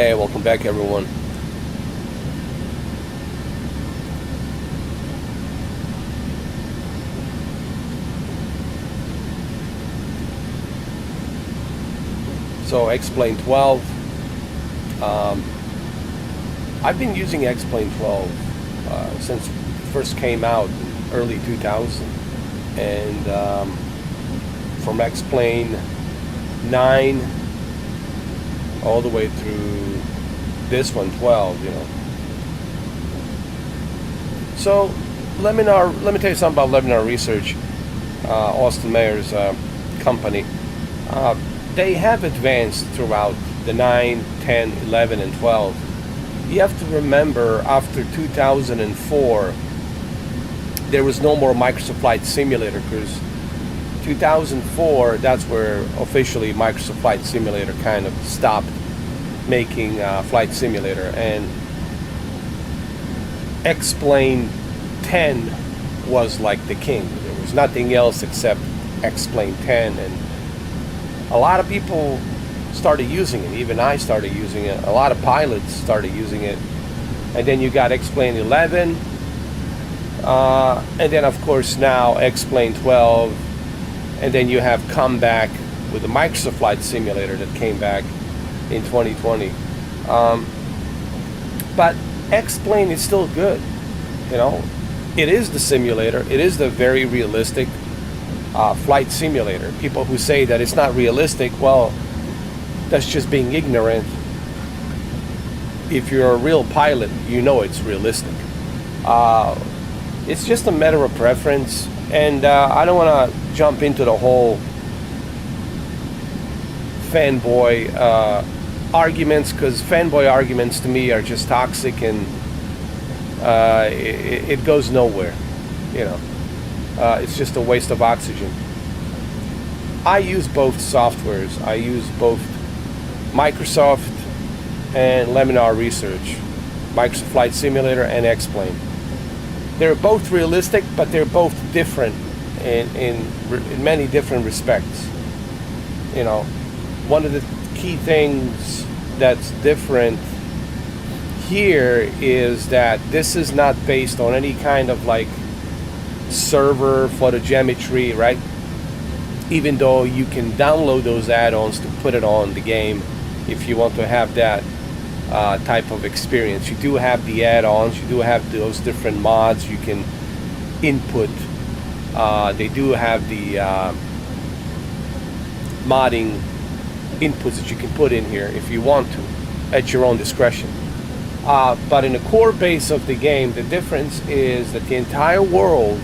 Hey, welcome back everyone. So X-Plane 12, I've been using X-Plane 12 since it first came out in early 2000, and from X-Plane 9 all the way through this one, 12, So let me tell you something about Leminar Research, Austin Mayer's company. They have advanced throughout the 9, 10, 11, and 12. You have to remember, after 2004, there was no more Microsoft Flight Simulator, because 2004, that's where officially Microsoft Flight Simulator kind of stopped making Flight Simulator, and X-Plane 10 was like the king. There was nothing else except X-Plane 10, and a lot of people started using it. Even I started using it. A lot of pilots started using it. And then you got X-Plane 11, and then of course now X-Plane 12, and then you have come back with the Microsoft Flight Simulator that came back in 2020. But X-Plane is still good. It is the simulator. It is the very realistic flight simulator. People who say that it's not realistic, well, that's just being ignorant. If you're a real pilot, you know it's realistic. It's just a matter of preference, and I don't want to jump into the whole fanboy arguments, because fanboy arguments to me are just toxic, and it goes nowhere. It's just a waste of oxygen. I use both softwares. I use both Microsoft and Leminar Research, Microsoft Flight Simulator and X-Plane. They're both realistic, but they're both different in many different respects. One of the key things that's different here is that this is not based on any kind of server photogrammetry, right? Even though you can download those add-ons to put it on the game if you want to have that type of experience. You do have the add-ons, you do have those different mods you can input. They do have the modding inputs that you can put in here if you want to, at your own discretion. But in the core base of the game, the difference is that the entire world,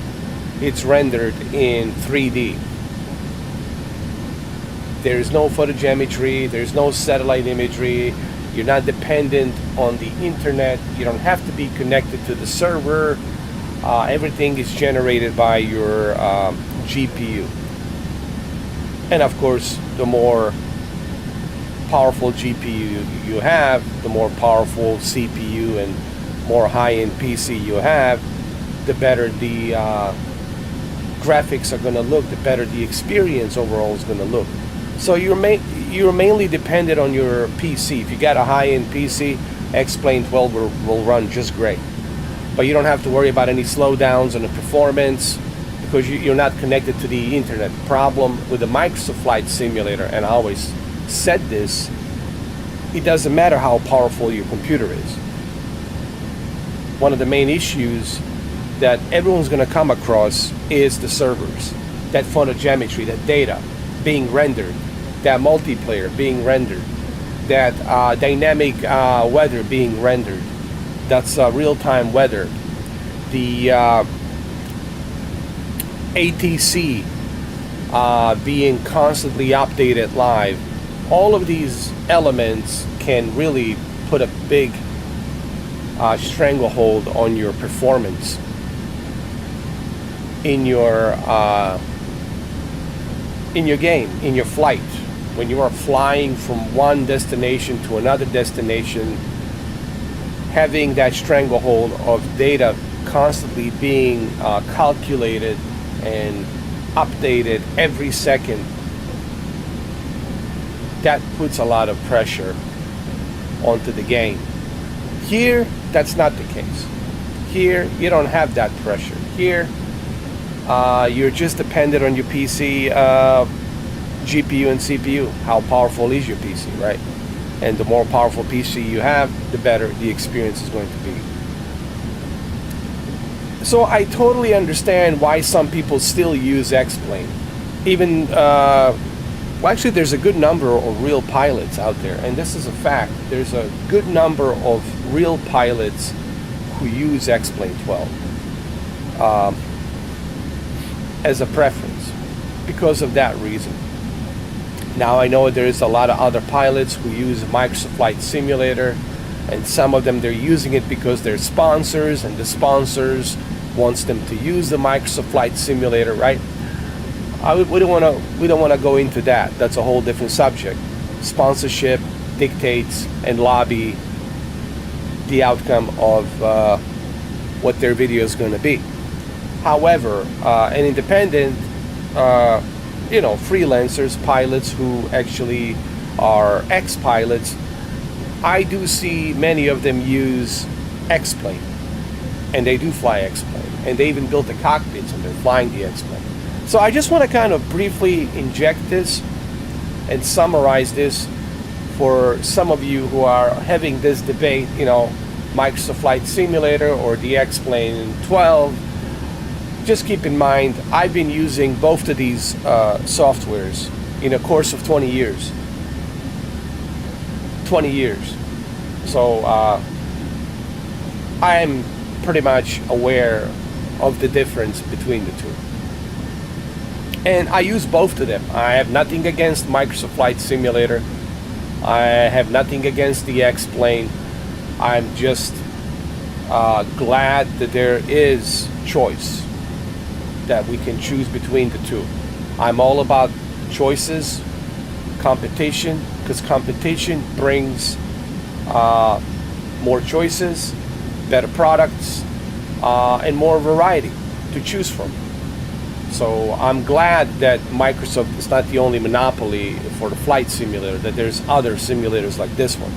it's rendered in 3D. There's no photogrammetry, there's no satellite imagery, you're not dependent on the internet, you don't have to be connected to the server. Everything is generated by your GPU. And of course, the more powerful GPU you have, the more powerful CPU and more high-end PC you have, the better the graphics are going to look, the better the experience overall is going to look. So you're mainly dependent on your PC. If you got a high-end PC, X-Plane 12 will run just great. But you don't have to worry about any slowdowns on the performance, because you're not connected to the internet. Problem with the Microsoft Flight Simulator, and I always said this, it doesn't matter how powerful your computer is. One of the main issues that everyone's going to come across is the servers, that photogrammetry, that data being rendered, that multiplayer being rendered, that dynamic weather being rendered, that's real-time weather, the ATC being constantly updated live. All of these elements can really put a big stranglehold on your performance in your game, in your flight. When you are flying from one destination to another destination, having that stranglehold of data constantly being calculated and updated every second, that puts a lot of pressure onto the game. Here, that's not the case. Here, you don't have that pressure. Here, you're just dependent on your PC GPU and CPU. How powerful is your PC, right? And the more powerful PC you have, the better the experience is going to be. So I totally understand why some people still use X-Plane. Even, well, actually there's a good number of real pilots out there, and this is a fact. There's a good number of real pilots who use X-Plane 12 as a preference because of that reason. Now I know there is a lot of other pilots who use Microsoft Flight Simulator, and some of them they're using it because they're sponsors, and the sponsors wants them to use the Microsoft Flight Simulator, right? We don't want to go into that. That's a whole different subject. Sponsorship dictates and lobby the outcome of what their video is going to be. However, an independent, freelancers, pilots who actually are ex-pilots, I do see many of them use X-Plane, and they do fly X-Plane, and they even built the cockpits and they're flying the X-Plane. So I just want to kind of briefly inject this and summarize this for some of you who are having this debate, Microsoft Flight Simulator or the X-Plane 12. Just keep in mind, I've been using both of these softwares in a course of 20 years. 20 years. So I am pretty much aware of the difference between the two. And I use both of them. I have nothing against Microsoft Flight Simulator. I have nothing against the X-Plane. I'm just glad that there is choice, that we can choose between the two. I'm all about choices, competition, because competition brings more choices, better products, and more variety to choose from. So I'm glad that Microsoft is not the only monopoly for the flight simulator, that there's other simulators like this one.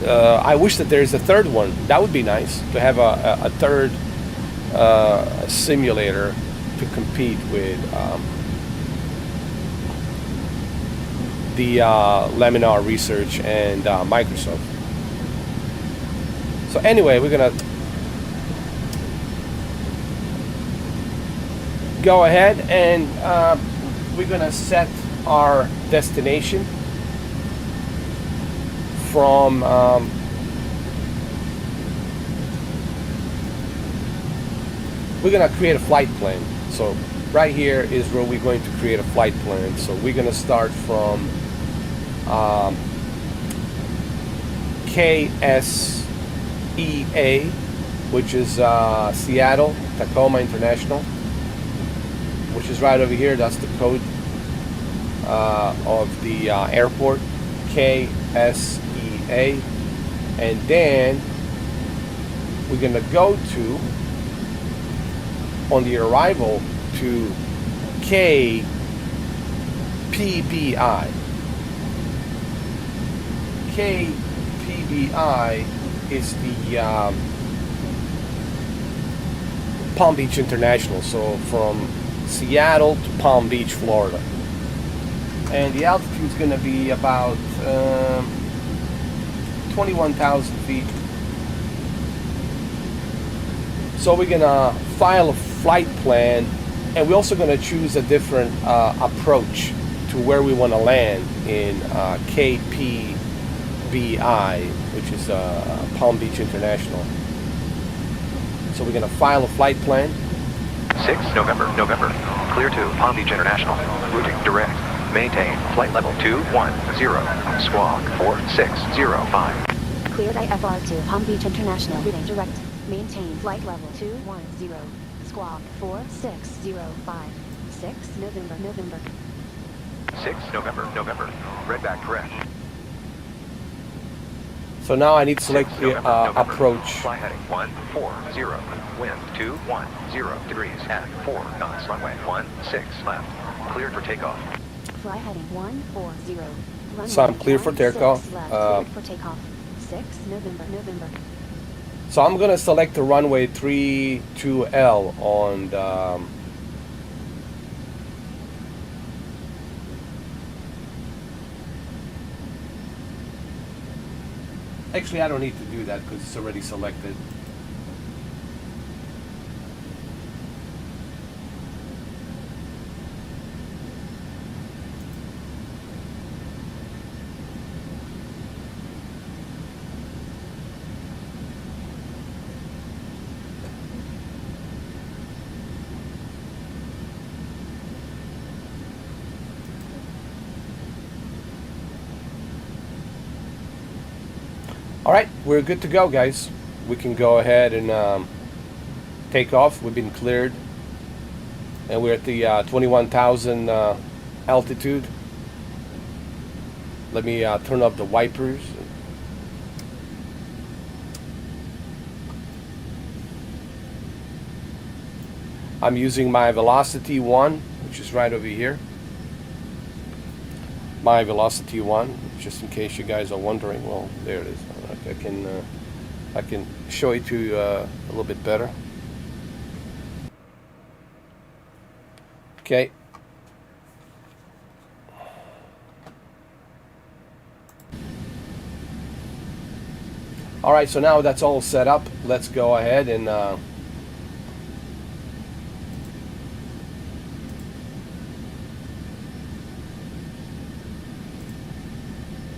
I wish that there's a third one. That would be nice, to have a third simulator to compete with the Laminar Research and Microsoft. So anyway, we're gonna go ahead and we're gonna set our destination from we're gonna create a flight plan. So right here is where we're going to create a flight plan. So we're gonna start from KSEA, which is Seattle Tacoma International, which is right over here. That's the code of the airport, KSEA. And then we're gonna go to, on the arrival, to KPBI. KPBI is the Palm Beach International, so from Seattle to Palm Beach, Florida. And the altitude is going to be about 21,000 feet. So we're going to file a flight plan, and we're also going to choose a different approach to where we want to land in KPBI, which is Palm Beach International. So we're going to file a flight plan. 6 November, clear to Palm Beach International, routing direct, maintain flight level 210, squawk 4605. Cleared IFR to Palm Beach International, routing direct, maintain flight level 210, squawk 4605. 6 November. 6 November, redback correct. So now I need to select the approach. Fly heading 140, wind 210 degrees at 4 knots, runway 16 left, cleared for takeoff. Fly heading 140, runway So I'm clear for takeoff. Cleared for takeoff. 6 November, November. So I'm gonna select the runway 32L on the, actually I don't need to do that because it's already selected. All right, we're good to go, guys. We can go ahead and take off. We've been cleared, and we're at the 21,000 altitude. Let me turn up the wipers. I'm using my Velocity 1, which is right over here. My Velocity 1, just in case you guys are wondering. Well, there it is. I can show it to you a little bit better. Okay. All right, so now that's all set up. Let's go ahead and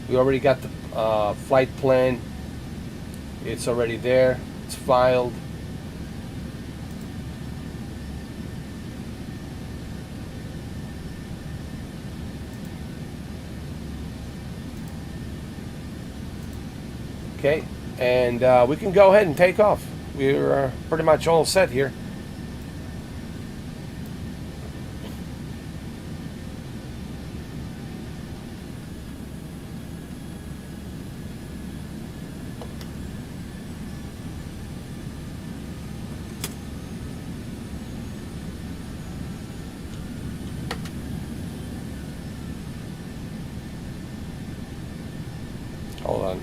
we already got the flight plan. It's already there. It's filed. Okay, and we can go ahead and take off. We're pretty much all set here. Hold on.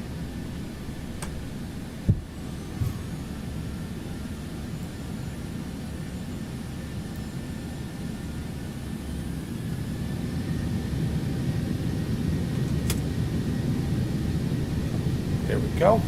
There we go.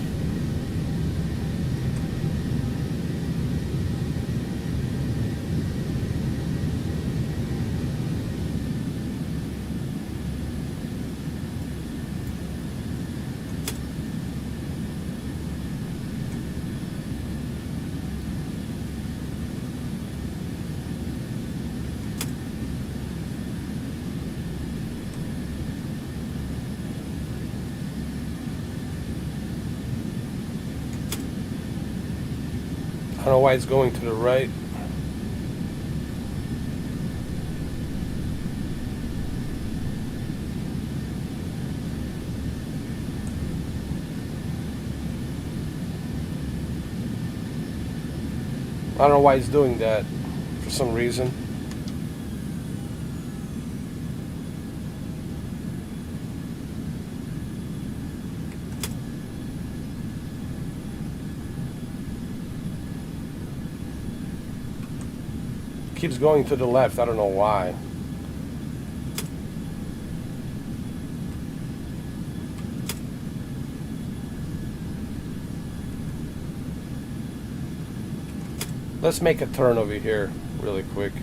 I don't know why it's going to the right. I don't know why it's doing that for some reason. Keeps going to the left. I don't know why. Let's make a turn over here really quick.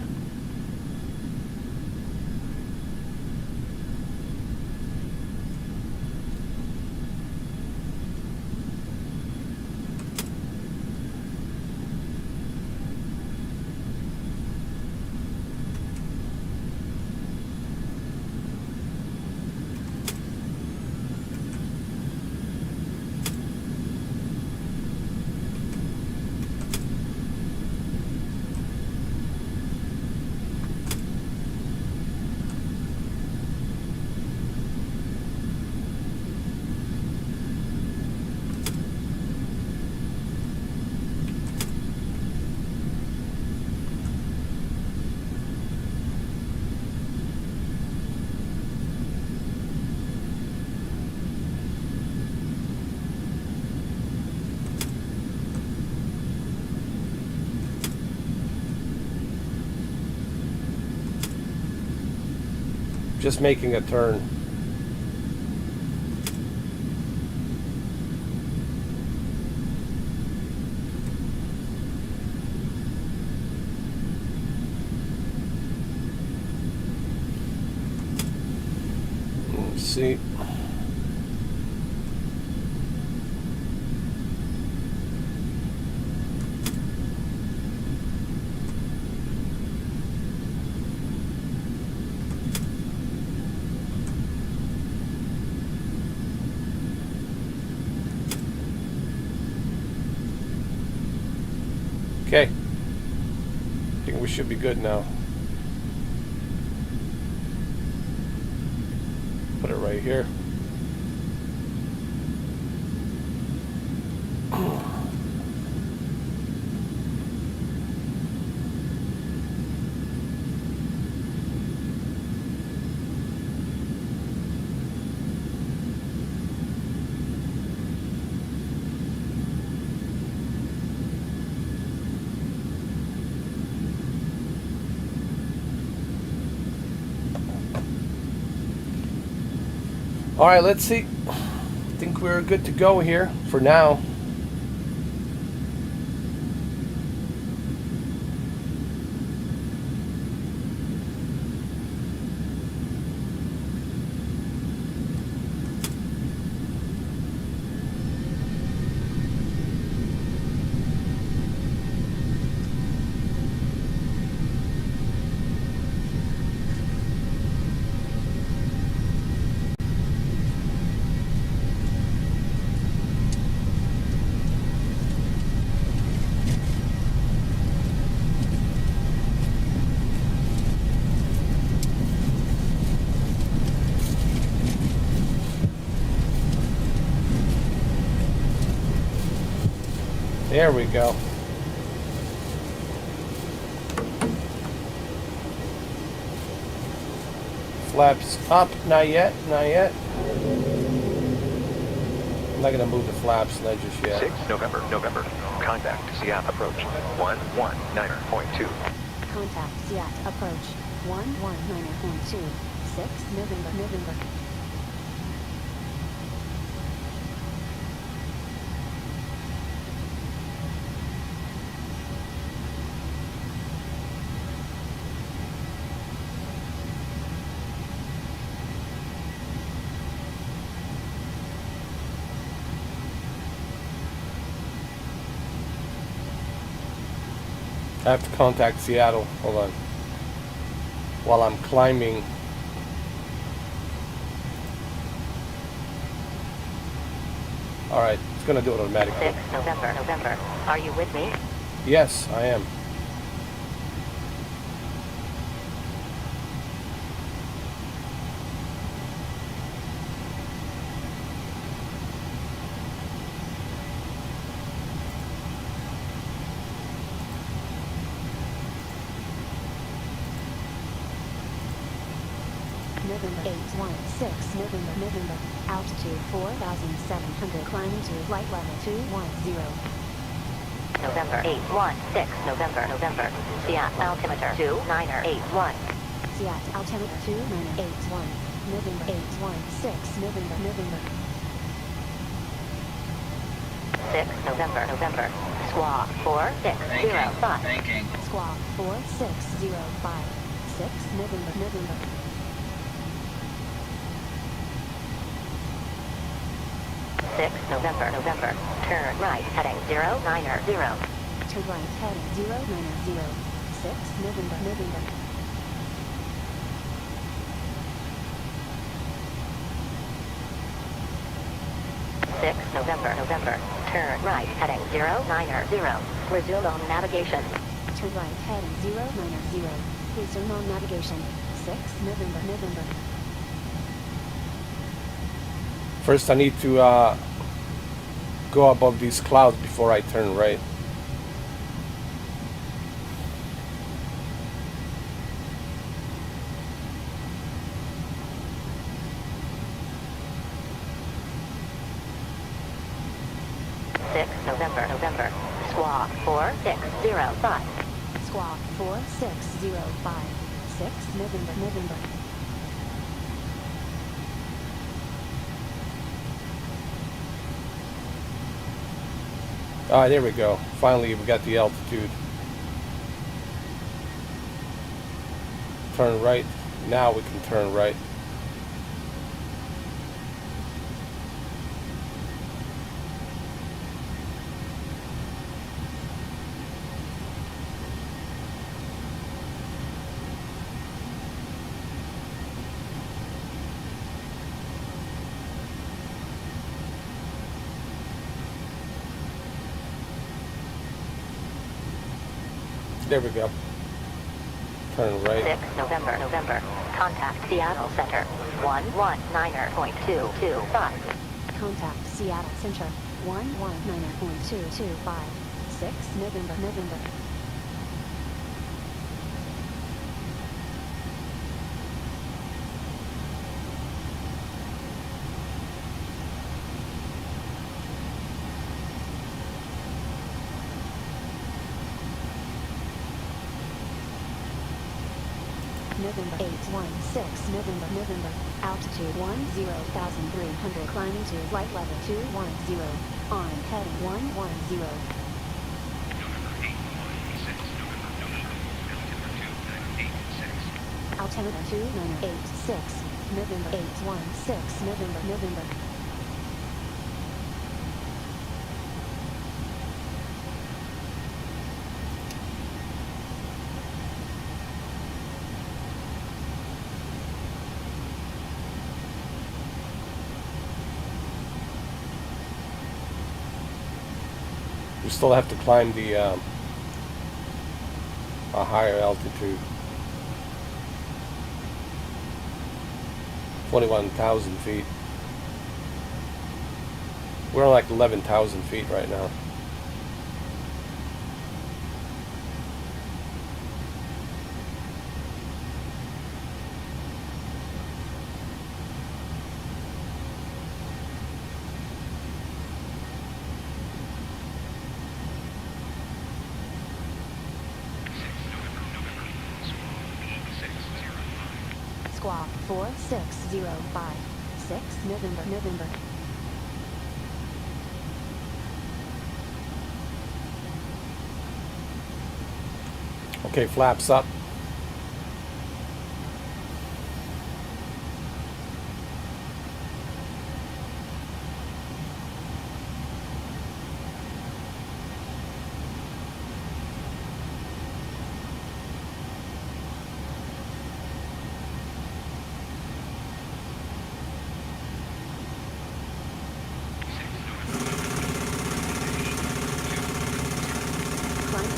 Just making a turn. Let's see. Okay, I think we should be good now. Put it right here. All right, let's see. I think we're good to go here for now. There we go. Flaps up, not yet, not yet. I'm not gonna move the flaps, not just yet. 6 November, November. Contact Seattle approach 119.2. Contact Seattle approach 119.2. 6 November, November. I have to contact Seattle. Hold on. While I'm climbing. All right, it's gonna do it automatically. 6 November, November. Are you with me? Yes, I am. November 816 November, November. Altitude 4,700. Climbing to flight level 210. November 816, November, November. Seattle altimeter 2981. Seattle altimeter 2981. November 816 November, November. 6 November, November. Squawk 4605. Squawk 4605. 6 November, November. 6 November, November. Turn right heading 090. Turn right heading 090. 6 November, November. 6 November, November. Turn right heading 090. Resume on navigation. Turn right heading 090. Resume on navigation. 6 November, November. First, I need to go above these clouds before I turn right. November, November. Squawk 4605. Squawk 4605. 6 November, November. Ah, there we go. Finally, we got the altitude. Turn right. Now we can turn right. There we go. Turn right. 6 November, November. Contact Seattle Center. 119.225. Contact Seattle Center. 119.225. 6 November, November. November 816, November, November. Altitude 10,300. Climbing to flight level 210. On heading 110. Altimeter 2986, November 816, November, November. We still have to climb the a higher altitude. 21,000 feet. We're on like 11,000 feet right now. Squawk 4605. 6 November, November. Okay, flaps up.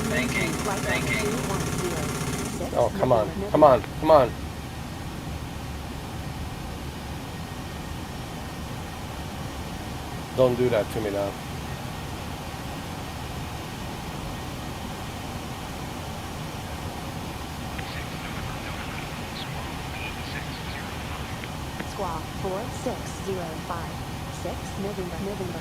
Banking. Oh, come on, come on, come on. Don't do that to me now. Squawk 4605. 6 November, November.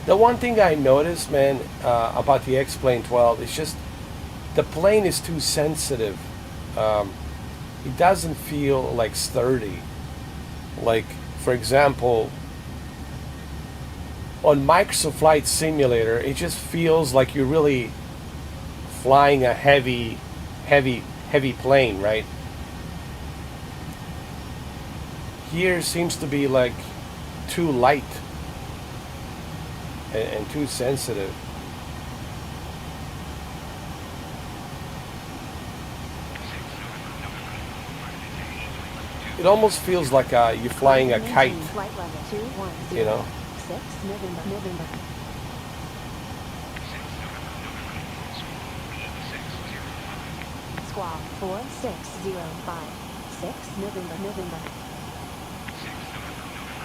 The one thing I noticed, man, about the X-Plane 12 is just the plane is too sensitive. It doesn't feel like sturdy. Like, for example, on Microsoft Flight Simulator, it just feels like you're really flying a heavy plane, right? Here seems to be like too light and too sensitive. It almost feels like you're flying a kite, Flight level 210. you know? 6 November, November. Squawk 4605. 6 November, November.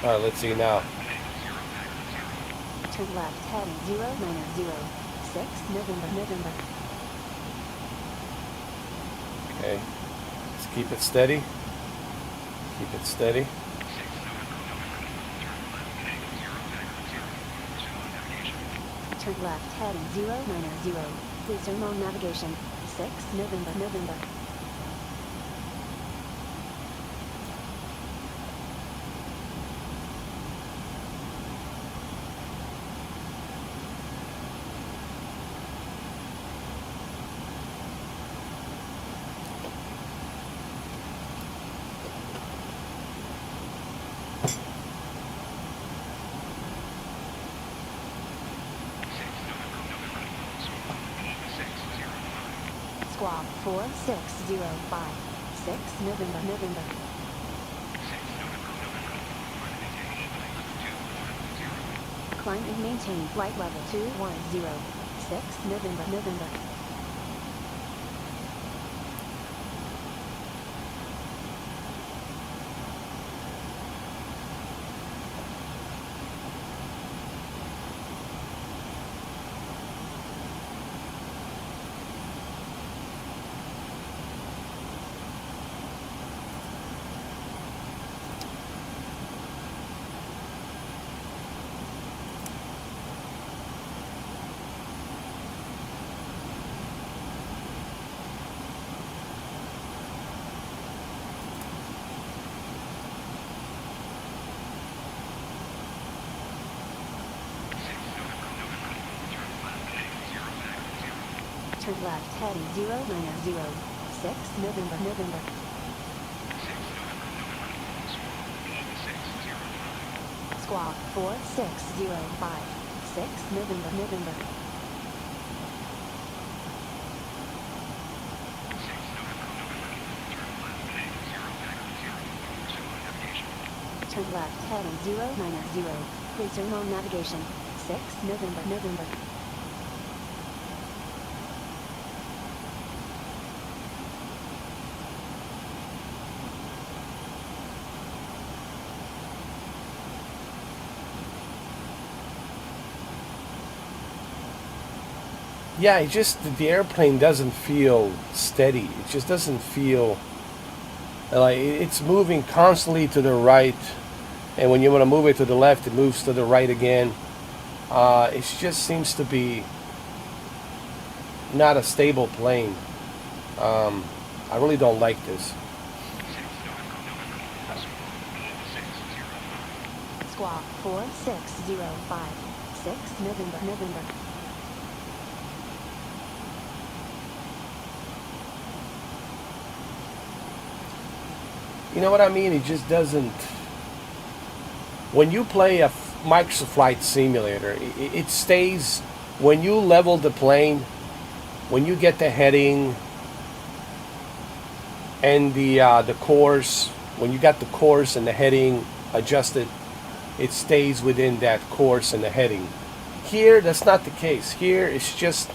All right, let's see now. Turn left heading 090. 6 November, November. Okay, let's keep it steady. Keep it steady. Turn left heading 090. Please turn on navigation. 6 November, November. Squawk 46056 November, November. Climb and maintain flight level 2106 November, November. Turn left heading 0906 November, November. Squawk 46056 November, November. Turn left heading 0990. Please turn on navigation 6 November, November. Yeah, it just, the airplane doesn't feel steady. It just doesn't feel like it's moving constantly to the right, and when you want to move it to the left, it moves to the right again. It just seems to be not a stable plane. I really don't like this. Squawk 46056 November, November. You know what I mean? It just doesn't. When you play a Microsoft Flight Simulator, it stays. When you level the plane, when you get the heading and the course, when you got the course and the heading adjusted, it stays within that course and the heading. Here, that's not the case. Here, it's just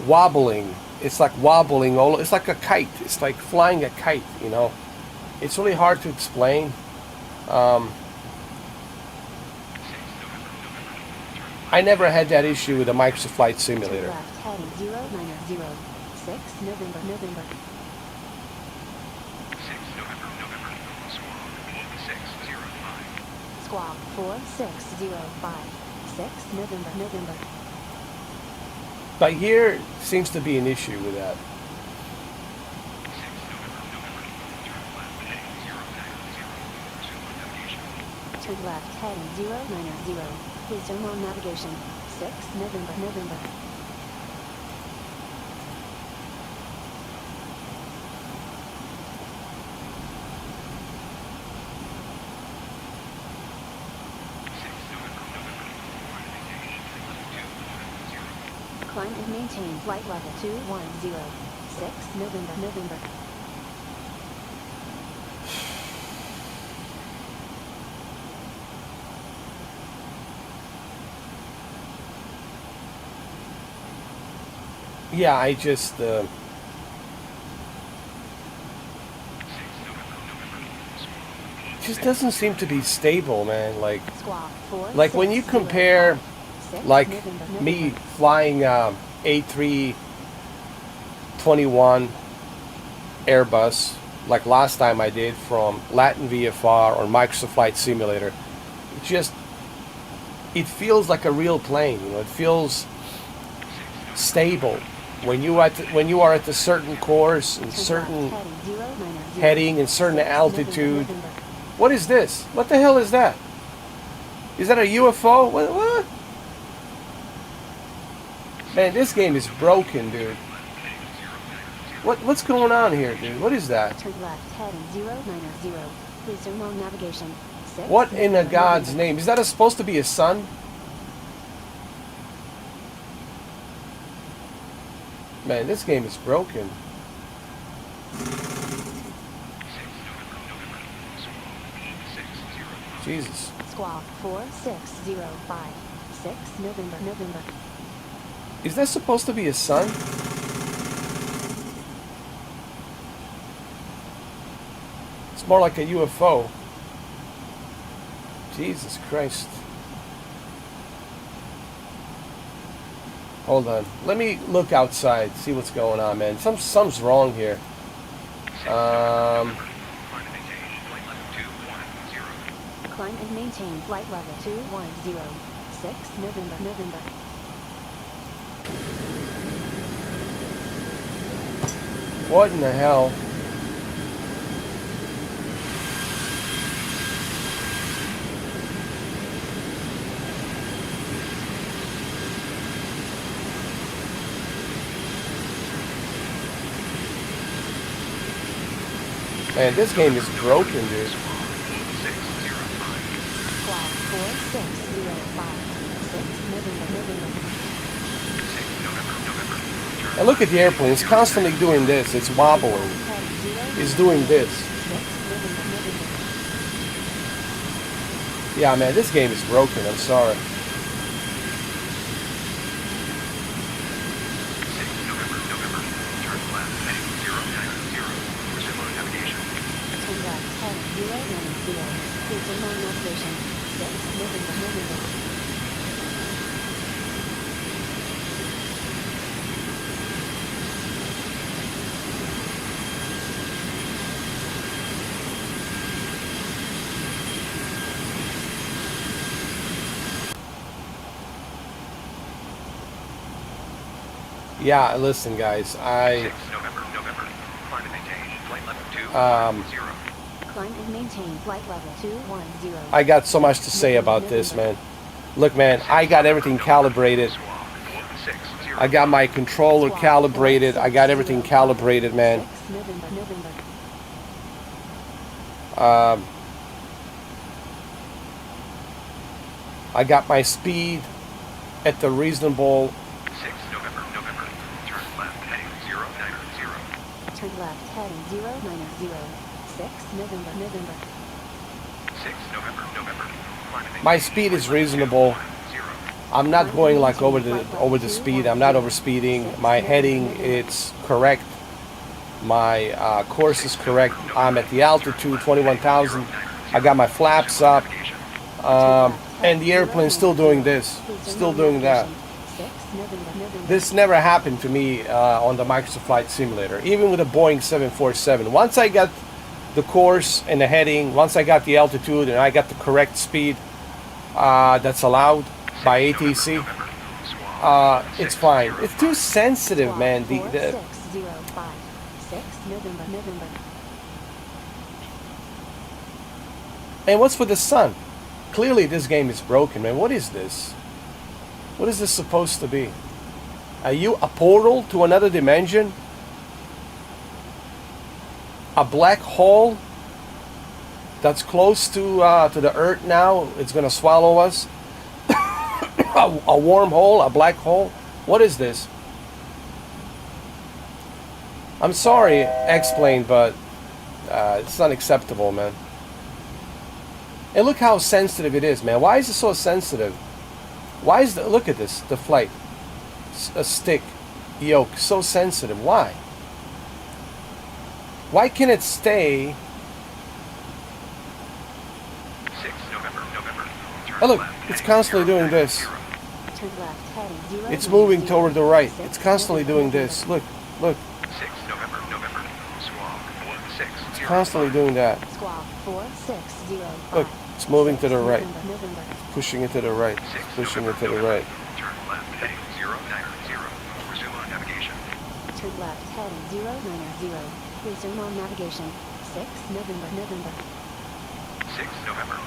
wobbling. It's like wobbling all. It's like a kite. It's like flying a kite. You know. It's really hard to explain. I never had that issue with the Microsoft Flight Simulator. Left heading 0906 November, November. Squawk 46056 November, November. But here seems to be an issue with that. Turn left heading 0990. Please turn on navigation 6 November, November. Climb and maintain flight level 2106 November, November. Yeah, I just doesn't seem to be stable, man. Like when you compare, like me flying A321 Airbus, like last time I did from Latin VFR or Microsoft Flight Simulator, it feels like a real plane. You know, it feels stable. When you are at the certain course and certain heading and certain altitude. What is this? What the hell is that? Is that a UFO? What? Man, this game is broken, dude. What's going on here, dude? What is that? Turn left heading 0990. Please turn on navigation. What in a God's name? Is that supposed to be a sun? Man, this game is broken. Jesus. Squawk 46056 November, November. Is that supposed to be a sun? It's more like a UFO. Jesus Christ. Hold on. Let me look outside, see what's going on, man. Something's wrong here. Climb and maintain flight level 2106 November, November. What in the hell? Man, this game is broken, dude. Squawk 46056 November, November. And look at the airplane. It's constantly doing this. It's wobbling. It's doing this. Yeah, man, this game is broken. I'm sorry. Yeah, listen, guys. November. Climb and maintain flight level 210. Climb and maintain flight level 210. I got so much to say about this, man. Look, man, I got everything calibrated. I got my controller calibrated. I got everything calibrated, man. November, November. I got my speed at the reasonable. November. Turn left heading 090. Turn left heading 090. 6 November, November. 6 November. Climb and maintain My speed is reasonable. I'm not going like over the speed. I'm not over speeding. My heading, it's correct. My course is correct. I'm at the altitude 21,000. I got my flaps up. And the airplane's still doing this. Still doing that. This never happened to me on the Microsoft Flight Simulator, even with a Boeing 747. Once I got the course and the heading, once I got the altitude and I got the correct speed that's allowed by ATC, it's fine. It's too sensitive, man. The 46056 November, November. And what's with the sun? Clearly this game is broken, man. What is this? What is this supposed to be? Are you a portal to another dimension? A black hole that's close to the Earth now? It's gonna swallow us? a wormhole? A black hole? What is this? I'm sorry, X-Plane, but it's unacceptable, man. And look how sensitive it is, man. Why is it so sensitive? Why is the, look at this, the flight, a stick, yoke, so sensitive. Why? Why can't it stay? 6 November. Oh look, it's constantly doing this. Turn left heading 090. It's moving toward the right. It's constantly doing this. Look. 6 November. Squawk 160. It's constantly doing that. Squawk 4605. Look, it's moving to the right. November. Pushing it to the right. Pushing it to the right. Turn left heading 090. Resume on navigation. Turn left heading 090. Resume on navigation. 6 November. 6 November.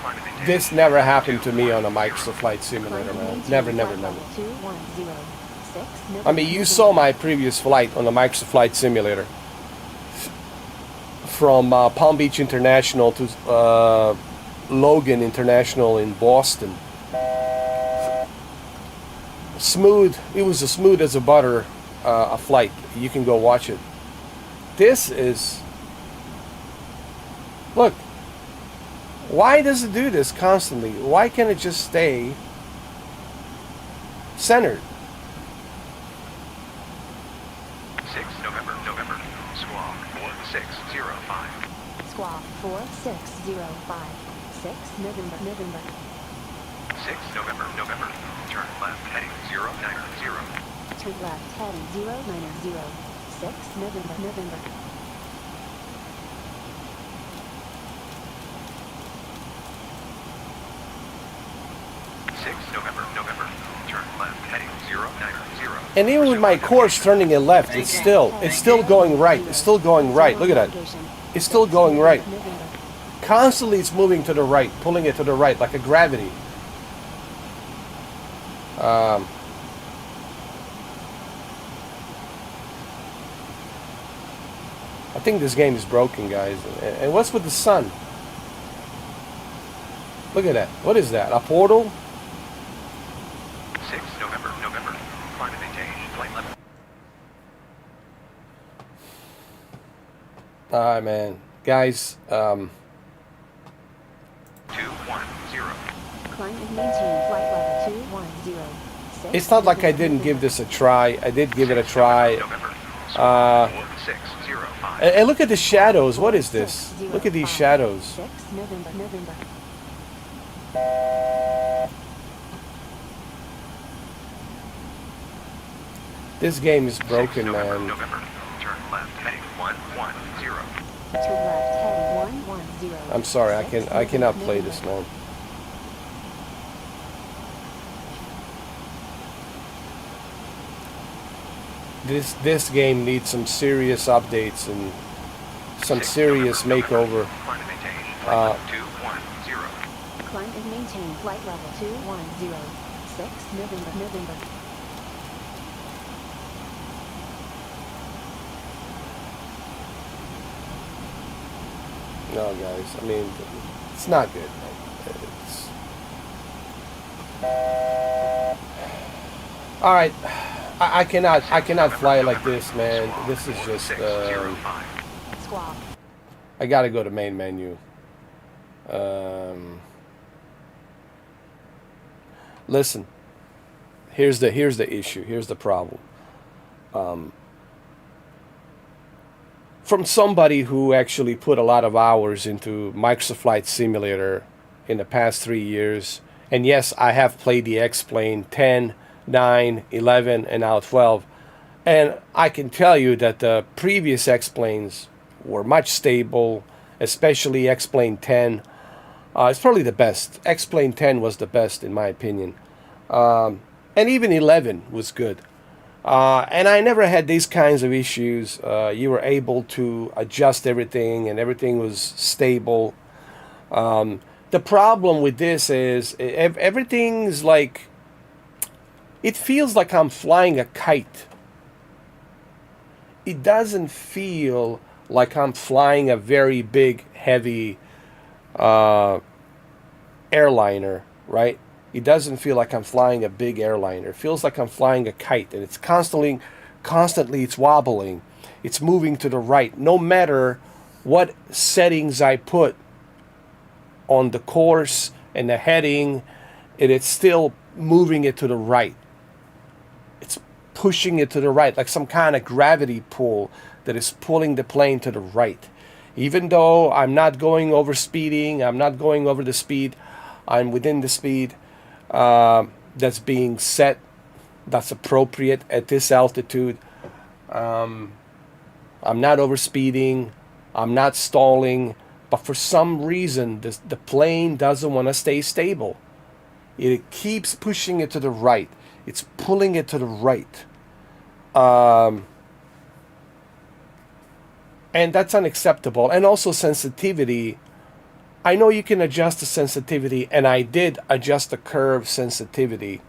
Climb and maintain. This never happened to me on a Microsoft Flight Simulator, man. Never. 210. 6 I mean, you saw my previous flight on the Microsoft Flight Simulator. From Palm Beach International to Logan International in Boston. Smooth. It was as smooth as a butter. a flight. You can go watch it. This is, look, why does it do this constantly? Why can't it just stay centered? 6 November, November. Squawk 4605. Squawk 4605. 6 November, November. 6 November, November. Turn left heading 090. Turn left heading 090. 6 November, November. November. Turn left heading 090. And even with my course turning it left, it's still going right. It's still going right. Look at that. It's still going right. Constantly it's moving to the right, pulling it to the right like a gravity. I think this game is broken, guys. And what's with the sun? Look at that. What is that? A portal? 6 November, November. Climate maintain. Flight level. Alright, man. Guys, 210. Climb and maintain flight level 210. it's not like I didn't give this a try. I did give it a try. November. Uh, 4605. and look at the shadows. What is this? Look at these shadows. 6 November, November. This game is broken, man. November. Turn left heading 110. Turn left heading 110. I'm sorry, I cannot play this, man. This game needs some serious updates and some serious makeover. Climate maintain. Uh, Flight level 210. Climb and maintain flight level 210. 6 November, November. No, guys. I mean, it's not good. It's... All right, I cannot fly like this, man. This is just. Squawk. I gotta go to main menu. Listen. Here's the issue. Here's the problem. From somebody who actually put a lot of hours into Microsoft Flight Simulator in the past 3 years, and yes, I have played the X-Plane 10, 9, 11, and now 12, and I can tell you that the previous X-Planes were much stable, especially X-Plane 10. It's probably the best. X-Plane 10 was the best in my opinion, and even 11 was good. And I never had these kinds of issues. You were able to adjust everything and everything was stable. The problem with this is everything's like, it feels like I'm flying a kite. It doesn't feel like I'm flying a very big, heavy airliner, right? It doesn't feel like I'm flying a big airliner. It feels like I'm flying a kite, and it's constantly it's wobbling. It's moving to the right. No matter what settings I put on the course and the heading, it's still moving it to the right. It's pushing it to the right, like some kind of gravity pull that is pulling the plane to the right. Even though I'm not going over speeding, I'm not going over the speed, I'm within the speed that's being set, that's appropriate at this altitude. I'm not overspeeding, I'm not stalling, but for some reason the plane doesn't want to stay stable. It keeps pushing it to the right. It's pulling it to the right. And that's unacceptable. And also sensitivity. I know you can adjust the sensitivity, and I did adjust the curve sensitivity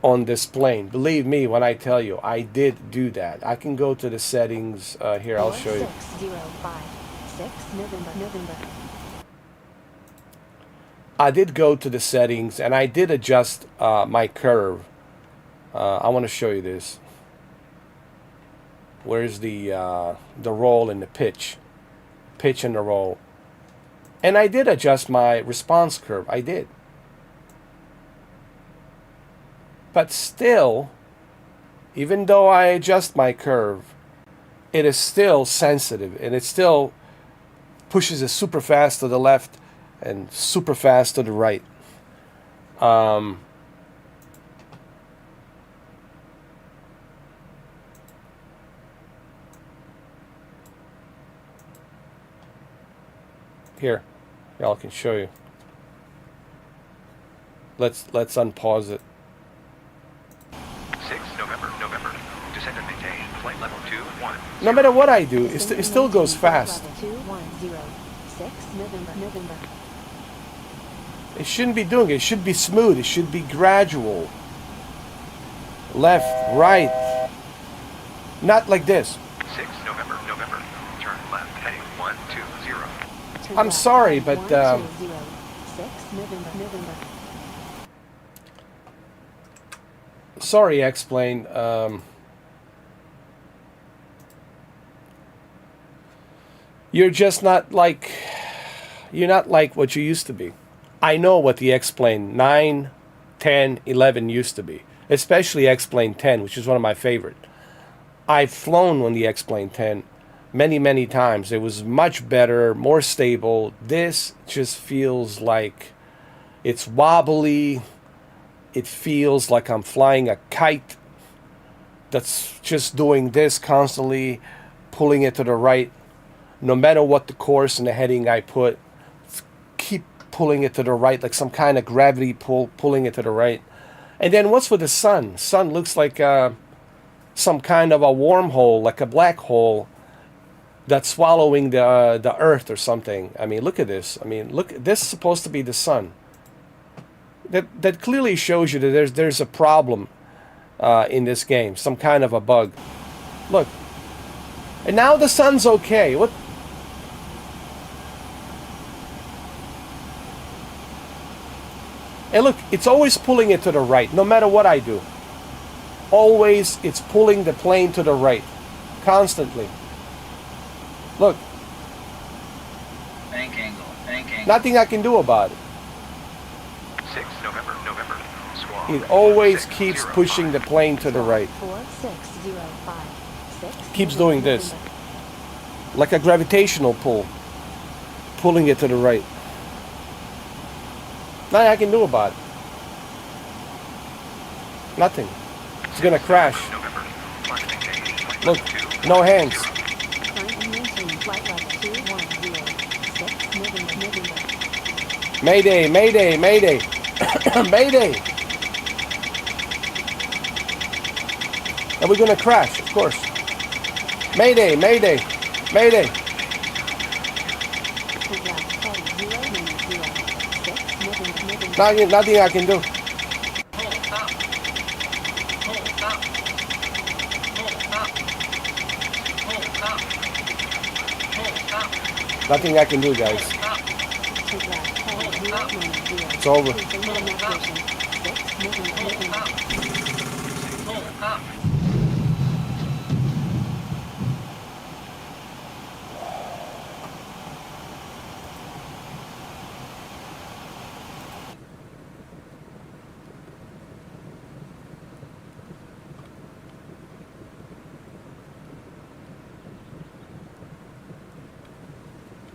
on this plane. Believe me when I tell you, I did do that. I can go to the settings. Here, I'll show you. 4605. 6 November, November. I did go to the settings, and I did adjust my curve. I want to show you this. Where's the roll and the pitch and the roll? And I did adjust my response curve. I did. But still, even though I adjust my curve, it is still sensitive, and it still pushes it super fast to the left and super fast to the right. Here, y'all can show you. Let's unpause it. 6 November. Descend and maintain flight level 210. No matter what I do, it still goes fast. 210. 6 November. It shouldn't be doing it. It should be smooth. It should be gradual. Left, right. Not like this. 6 November. Turn left, heading 120. I'm sorry, but 6 November. sorry, X-Plane. You're just not like what you used to be. I know what the X-Plane 9, 10, 11 used to be, especially X-Plane 10, which is one of my favorite. I've flown on the X-Plane 10 many times. It was much better, more stable. This just feels like it's wobbly. It feels like I'm flying a kite that's just doing this constantly, pulling it to the right. No matter what the course and the heading I put, keep pulling it to the right, like some kind of gravity pull, pulling it to the right. And then what's with the sun? Sun looks like some kind of a wormhole, like a black hole that's swallowing the earth or something. I mean, look at this. I mean, look, this is supposed to be the sun. That clearly shows you that there's a problem in this game, some kind of a bug. Look, and now the sun's okay. What? And look, it's always pulling it to the right, no matter what I do. Always, it's pulling the plane to the right, constantly. Look. Bank angle. Nothing I can do about it. 6 November. Squawk. It always 605. keeps pushing the plane to the right. 46056. Keeps doing this. Like a gravitational pull. Pulling it to the right. Nothing I can do about it. Nothing. It's gonna crash. November. Flight maintain flight Look, level 2. no hands. Climb and maintain flight level 210. 6 November. Mayday, mayday, mayday. Mayday. And we're gonna crash, of course. Mayday, mayday, mayday. Nothing I can do. Hold up. Hold up. Hold up. Hold up. Hold up. Nothing I can do, guys. It's over.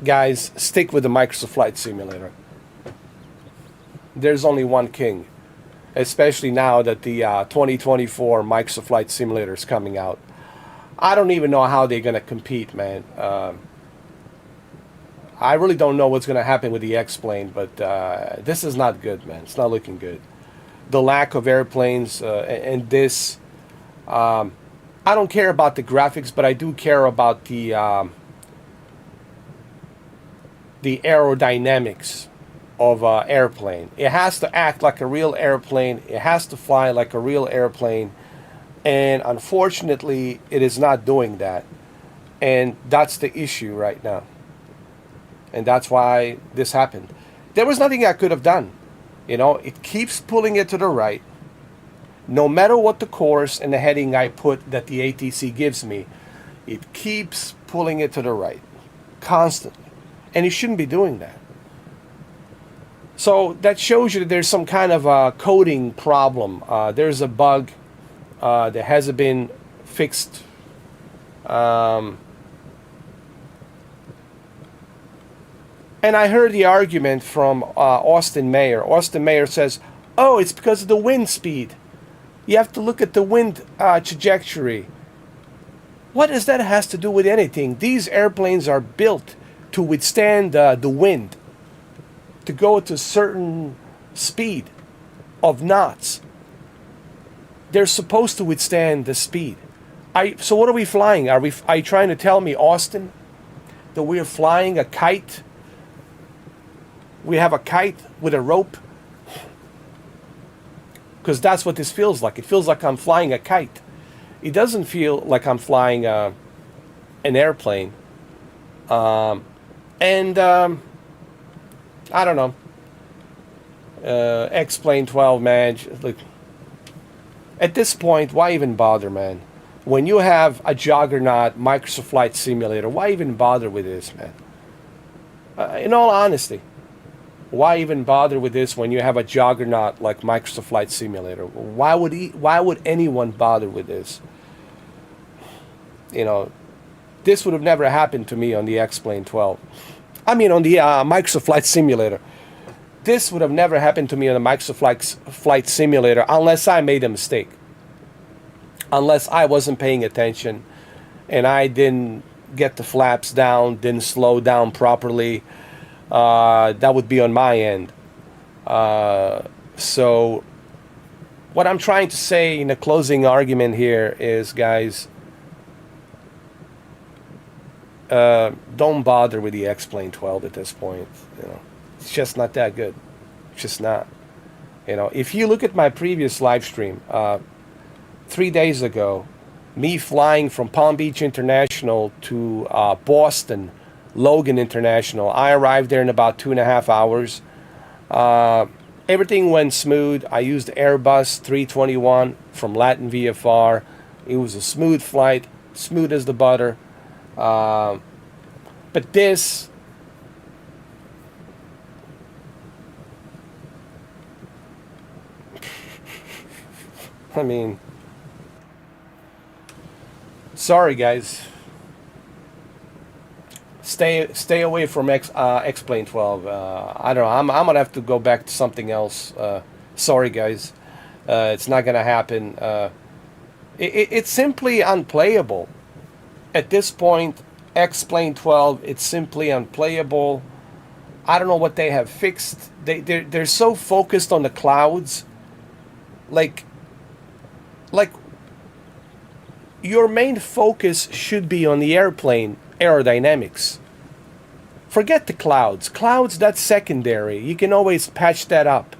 Guys, stick with the Microsoft Flight Simulator. There's only one king, especially now that the 2024 Microsoft Flight Simulator is coming out. I don't even know how they're going to compete, man. I really don't know what's going to happen with the X-Plane, but this is not good, man. It's not looking good. The lack of airplanes and this, I don't care about the graphics, but I do care about the aerodynamics of an airplane. It has to act like a real airplane. It has to fly like a real airplane. And unfortunately, it is not doing that. And that's the issue right now. And that's why this happened. There was nothing I could have done. You know, it keeps pulling it to the right. No matter what the course and the heading I put that the ATC gives me, It keeps pulling it to the right, constantly. And you shouldn't be doing that. So that shows you that there's some kind of a coding problem. There's a bug that hasn't been fixed. And I heard the argument from Austin Mayer. Austin Mayer says, oh, it's because of the wind speed. You have to look at the wind trajectory. What does that has to do with anything? These airplanes are built to withstand the wind, to go to a certain speed of knots. They're supposed to withstand the speed. So what are we flying? Are you trying to tell me, Austin, that we're flying a kite? We have a kite with a rope? Because that's what this feels like. It feels like I'm flying a kite. It doesn't feel like I'm flying an airplane. I don't know. X-Plane 12, man. Look, at this point, why even bother, man? When you have a juggernaut Microsoft Flight Simulator, why even bother with this, man? In all honesty, why even bother with this when you have a juggernaut like Microsoft Flight Simulator? Why would anyone bother with this? You know, this would have never happened to me on the X-Plane 12. I mean, on the Microsoft Flight Simulator. This would have never happened to me on the Microsoft Flight Simulator unless I made a mistake. Unless I wasn't paying attention and I didn't get the flaps down, didn't slow down properly. That would be on my end. So what I'm trying to say in the closing argument here is, guys, don't bother with the X-Plane 12 at this point. You know, it's just not that good. It's just not. You know, if you look at my previous live stream, 3 days ago, me flying from Palm Beach International to Boston Logan International. I arrived there in about 2.5 hours. Everything went smooth. I used Airbus 321 from Latin VFR. It was a smooth flight, smooth as the butter. But this, I mean, sorry guys. Stay away from X-Plane 12. I don't know. I'm gonna have to go back to something else. Sorry, guys. It's not gonna happen. It's simply unplayable. At this point, X-Plane 12, it's simply unplayable. I don't know what they have fixed. They're so focused on the clouds. Like your main focus should be on the airplane aerodynamics. Forget the clouds. Clouds, that's secondary. You can always patch that up.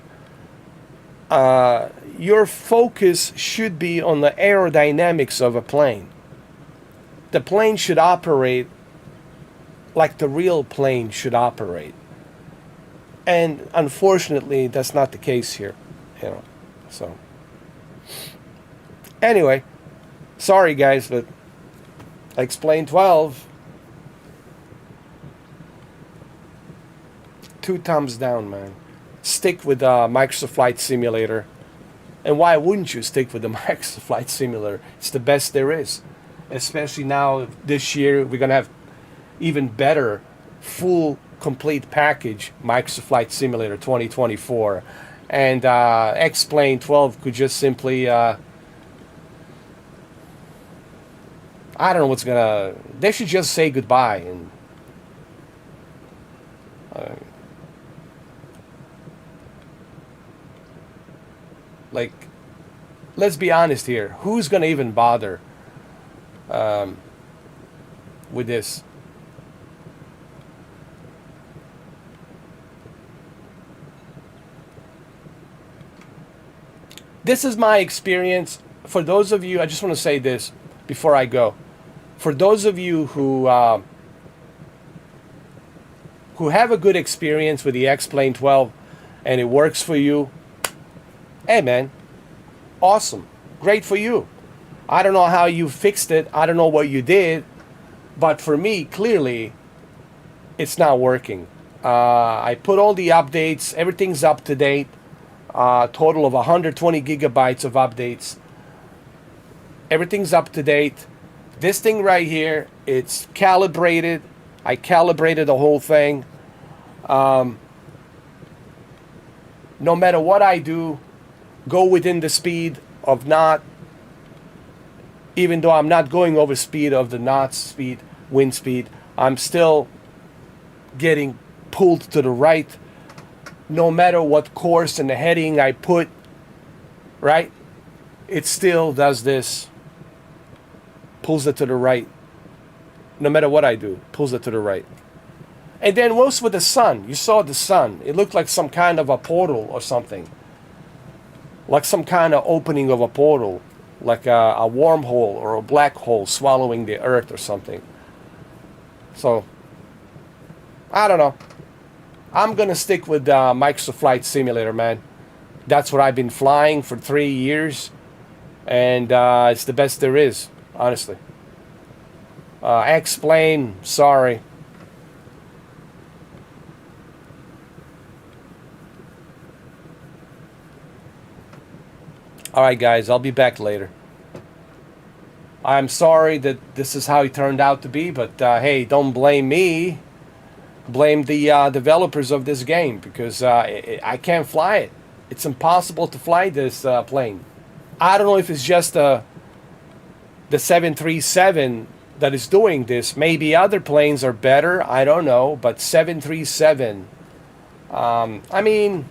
Your focus should be on the aerodynamics of a plane. The plane should operate like the real plane should operate. And unfortunately, that's not the case here. You know, so anyway, sorry guys, but X-Plane 12, 2 thumbs down, man. Stick with Microsoft Flight Simulator. And why wouldn't you stick with the Microsoft Flight Simulator? It's the best there is. Especially now, this year, we're going to have even better, full, complete package Microsoft Flight Simulator 2024. And X-Plane 12 could just simply... I don't know what's going to... They should just say goodbye. And like, let's be honest here. Who's going to even bother with this? This is my experience. For those of you, I just want to say this before I go. For those of you who have a good experience with the X-Plane 12 and it works for you, hey man, awesome, great for you. I don't know how you fixed it. I don't know what you did. But for me, clearly, it's not working. I put all the updates. Everything's up to date. Total of 120 gigabytes of updates. Everything's up to date. This thing right here, it's calibrated. I calibrated the whole thing. No matter what I do, go within the speed of not, even though I'm not going over speed of the knot speed, wind speed, I'm still getting pulled to the right. No matter what course and the heading I put, right? It still does this. Pulls it to the right. No matter what I do, pulls it to the right. And then what's with the sun? You saw the sun. It looked like some kind of a portal or something. Like some kind of opening of a portal. Like a wormhole or a black hole swallowing the earth or something. So, I don't know. I'm going to stick with Microsoft Flight Simulator, man. That's what I've been flying for 3 years. And it's the best there is, honestly. X-Plane, sorry. Alright guys, I'll be back later. I'm sorry that this is how it turned out to be, but hey, don't blame me. Blame the developers of this game, because I can't fly it. It's impossible to fly this plane. I don't know if it's just the 737 that is doing this. Maybe other planes are better, I don't know, but 737, I mean,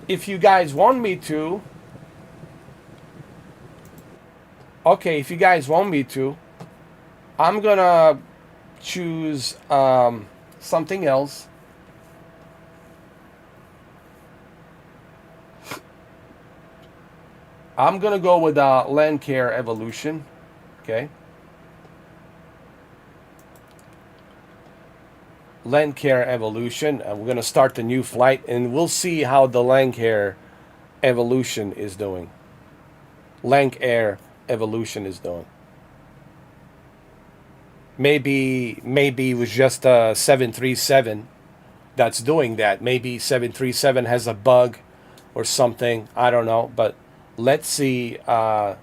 if you guys want me to, okay, if you guys want me to, I'm gonna choose something else. I'm gonna go with Land Care Evolution, okay? Land Care Evolution, and we're gonna start the new flight, and we'll see how the Land Care Evolution is doing. Land Air Evolution is doing. Maybe it was just a 737 that's doing that. Maybe 737 has a bug or something. I don't know, but let's see the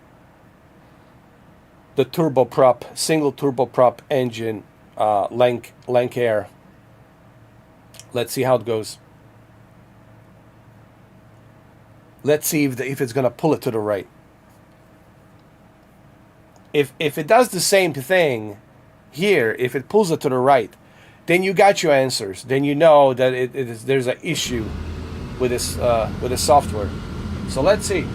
turboprop, single turboprop engine, Lank Air. Let's see how it goes. Let's see if it's gonna pull it to the right. If it does the same thing here, if it pulls it to the right, then you got your answers. Then you know that there's an issue with this software. So let's see.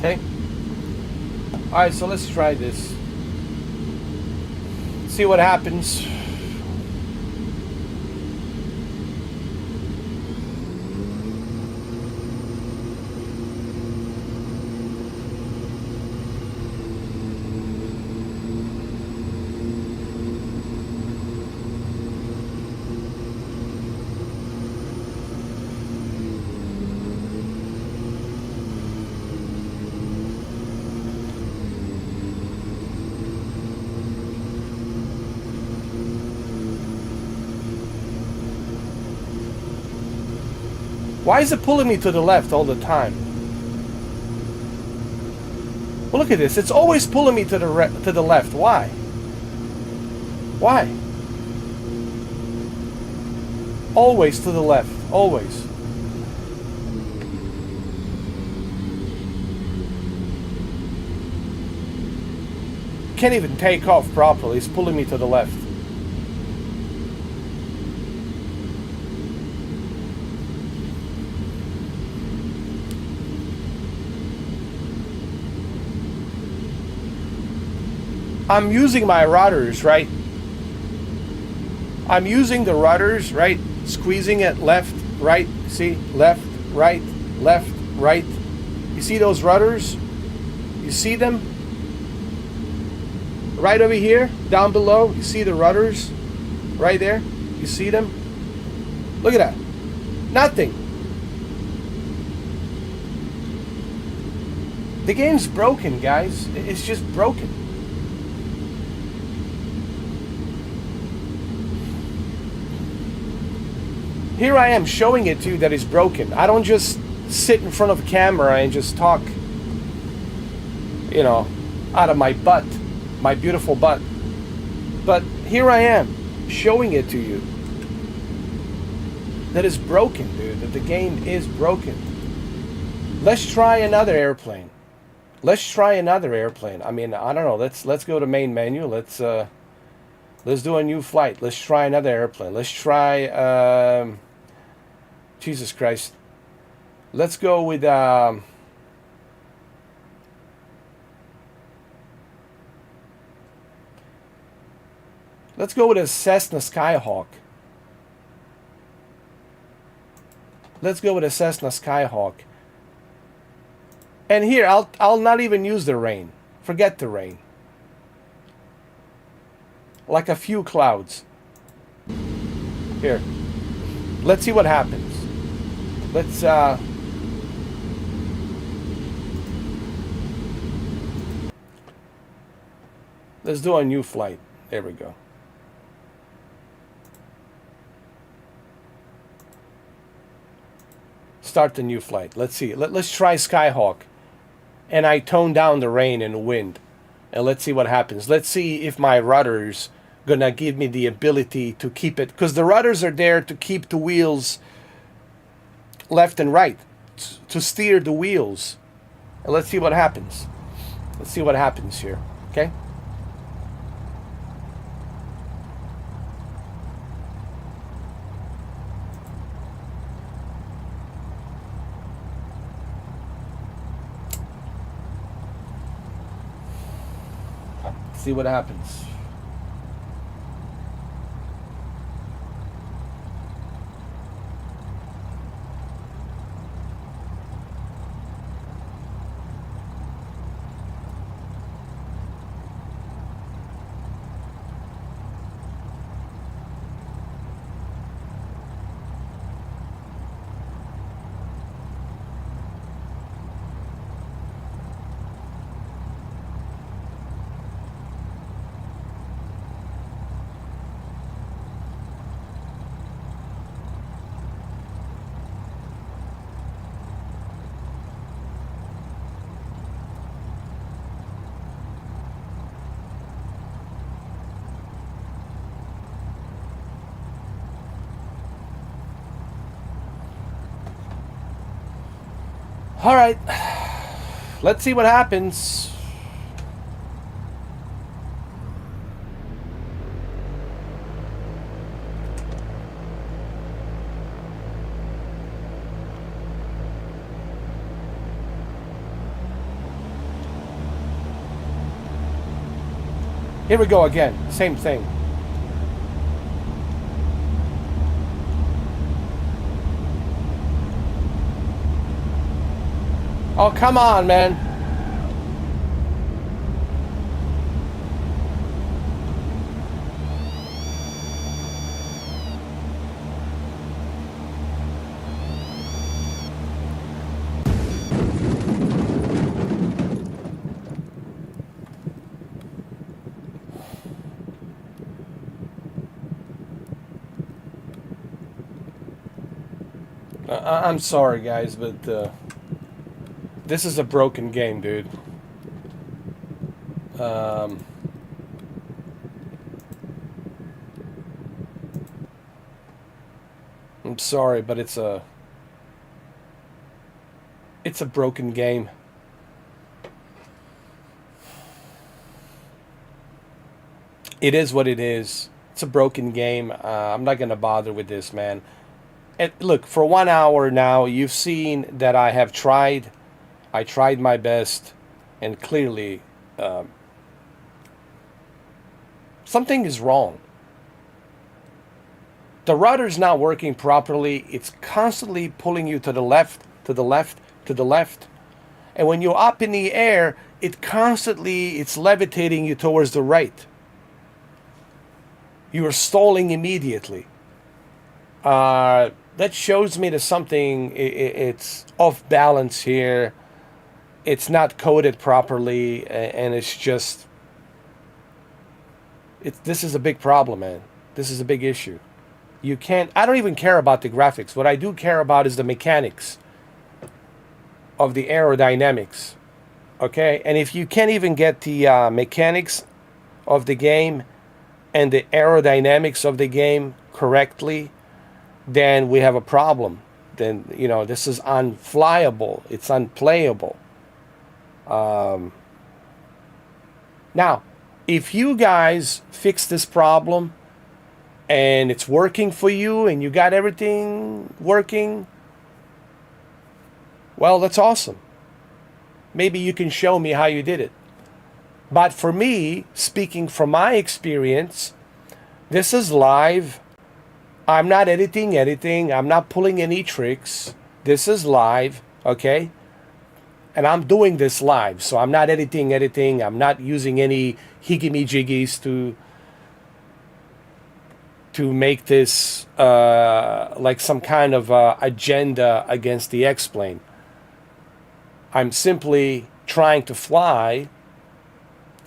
Okay. Alright, so let's try this. See what happens. Why is it pulling me to the left all the time? Well, look at this. It's always pulling me to the left. Why? Why? Always to the left. Always. Can't even take off properly. It's pulling me to the left. I'm using my rudders, right? I'm using the rudders, right? Squeezing it left, right. See? Left, right, left, right. You see those rudders? You see them? Right over here, down below, you see the rudders? Right there? You see them? Look at that. Nothing. The game's broken, guys. It's just broken. Here I am showing it to you that it's broken. I don't just sit in front of a camera and just talk, you know, out of my butt, my beautiful butt. But here I am showing it to you that it's broken, dude, that the game is broken. Let's try another airplane. Let's try another airplane. I mean, I don't know. Let's go to main menu. Let's do a new flight. Let's try another airplane. Let's try Jesus Christ. Let's go with let's go with a Cessna Skyhawk. Let's go with a Cessna Skyhawk. And here, I'll not even use the rain. Forget the rain. Like a few clouds. Here. Let's see what happens. Let's do a new flight. There we go. Start the new flight. Let's see. Let's try Skyhawk. And I tone down the rain and wind. And let's see what happens. Let's see if my rudders gonna give me the ability to keep it. Because the rudders are there to keep the wheels left and right. To steer the wheels. And let's see what happens. Let's see what happens here. Okay? See what happens. All right, let's see what happens. Here we go again, same thing. Oh, come on, man. I'm sorry, guys, but this is a broken game, dude. Um, I'm sorry, but it's a broken game. It is what it is. It's a broken game. I'm not gonna bother with this, man. And look, for 1 hour now, you've seen that I have tried. I tried my best, and clearly, something is wrong. The rudder's not working properly. It's constantly pulling you to the left, to the left, to the left. And when you're up in the air, it's levitating you towards the right. You are stalling immediately. That shows me that something it's off balance here. It's not coded properly, and it's just this is a big problem, man. This is a big issue. You can't. I don't even care about the graphics. What I do care about is the mechanics of the aerodynamics. Okay, and if you can't even get the mechanics of the game and the aerodynamics of the game correctly, then we have a problem. Then, this is unflyable. It's unplayable. Now, if you guys fix this problem and it's working for you and you got everything working, well, that's awesome. Maybe you can show me how you did it. But for me, speaking from my experience, this is live. I'm not editing anything. I'm not pulling any tricks. This is live, okay? And I'm doing this live, so I'm not editing anything. I'm not using any higgy-jiggies to make this like some kind of agenda against the X-Plane. I'm simply trying to fly,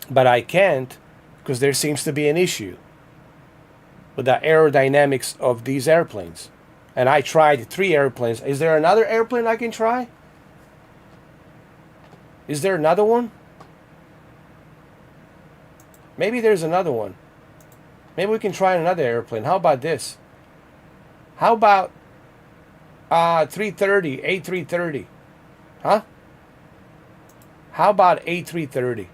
but I can't because there seems to be an issue with the aerodynamics of these airplanes. And I tried 3 airplanes. Is there another airplane I can try? Is there another one? Maybe there's another one. Maybe we can try another airplane. How about this? How about 330, A330? Huh? How about A330?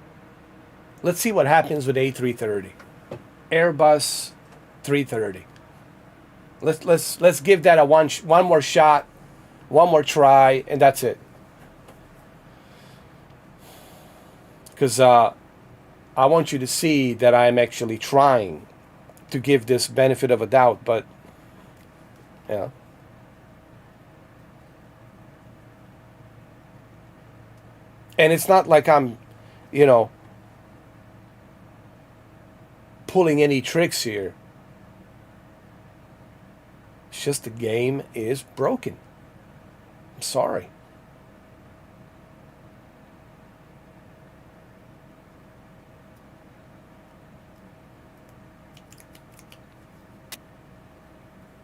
Let's see what happens with A330. Airbus 330. Let's give that a one more shot, one more try, and that's it. Because I want you to see that I'm actually trying to give this benefit of a doubt, but yeah. And it's not like I'm, pulling any tricks here. It's just the game is broken. I'm sorry.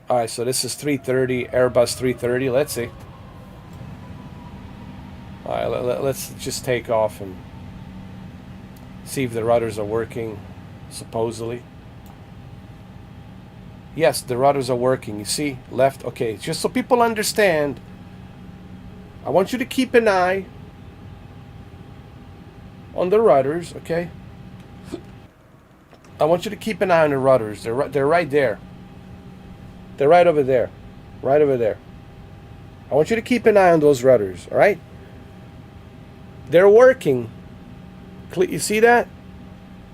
All right, so this is 330, Airbus 330. Let's see. All right, let's just take off and see if the rudders are working, supposedly. Yes, the rudders are working. You see, left. Okay, just so people understand, I want you to keep an eye on the rudders, okay? I want you to keep an eye on the rudders. They're right there. They're right over there. Right over there. I want you to keep an eye on those rudders, all right? They're working. You see that?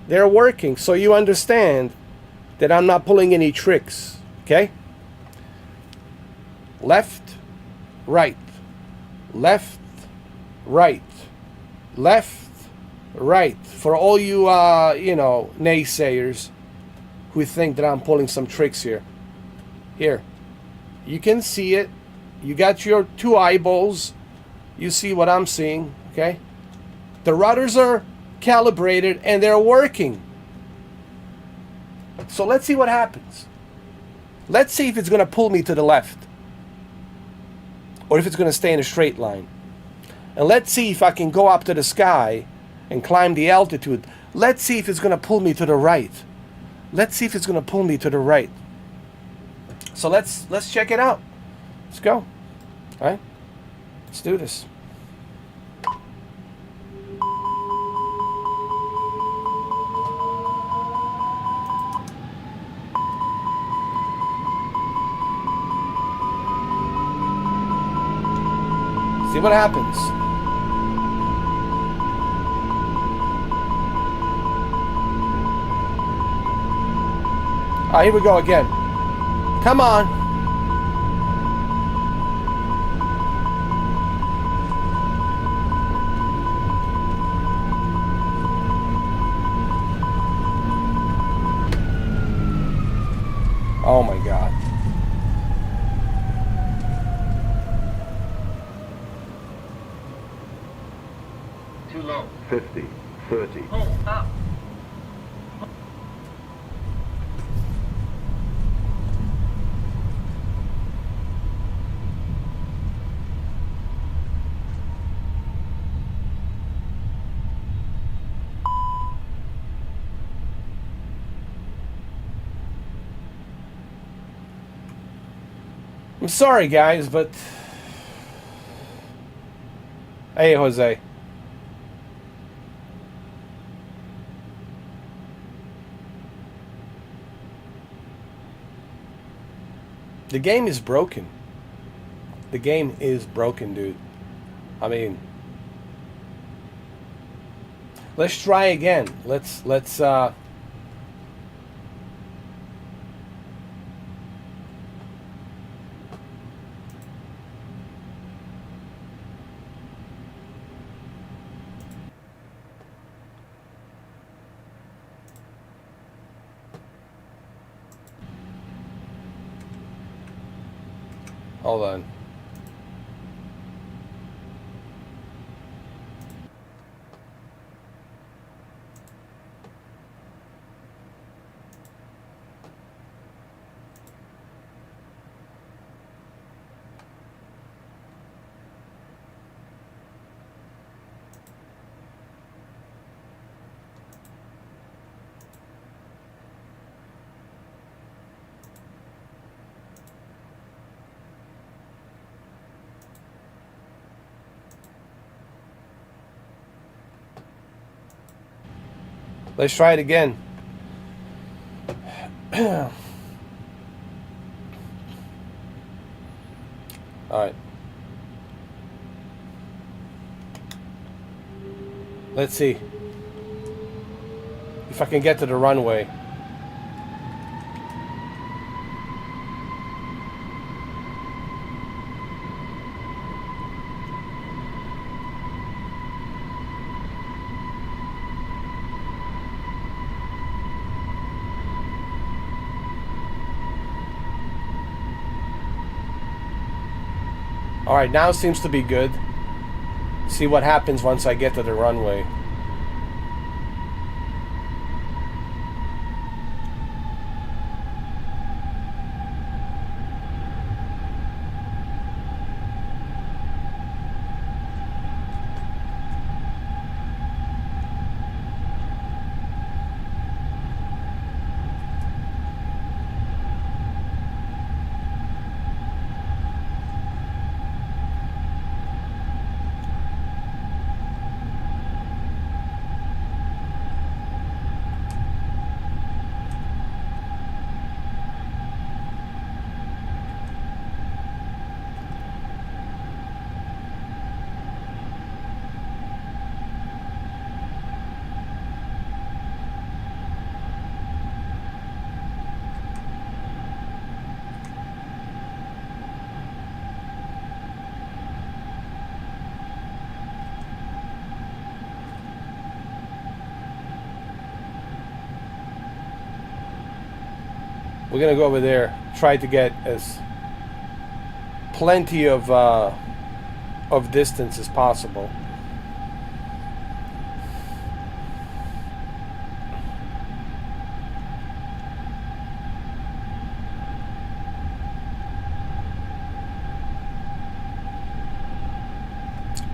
They're working, so you understand that I'm not pulling any tricks, okay? Left, right. Left, right. Left, right. For all you, naysayers who think that I'm pulling some tricks here. Here. You can see it. You got your 2 eyeballs. You see what I'm seeing, okay? The rudders are calibrated and they're working. So let's see what happens. Let's see if it's going to pull me to the left or if it's going to stay in a straight line. And let's see if I can go up to the sky and climb the altitude Let's see if it's going to pull me to the right. Let's see if it's going to pull me to the right. So let's check it out. Let's go. All right? Let's do this. See what happens. Here we go again. Come on. Oh my God. Too low. 50, 30. Hold up. I'm sorry, guys, but... Hey, Jose. The game is broken. The game is broken, dude. I mean... Let's try again. Let's hold on. Let's try it again. All right. Let's see if I can get to the runway. All right, now seems to be good. See what happens once I get to the runway. We're gonna go over there, try to get as plenty of distance as possible.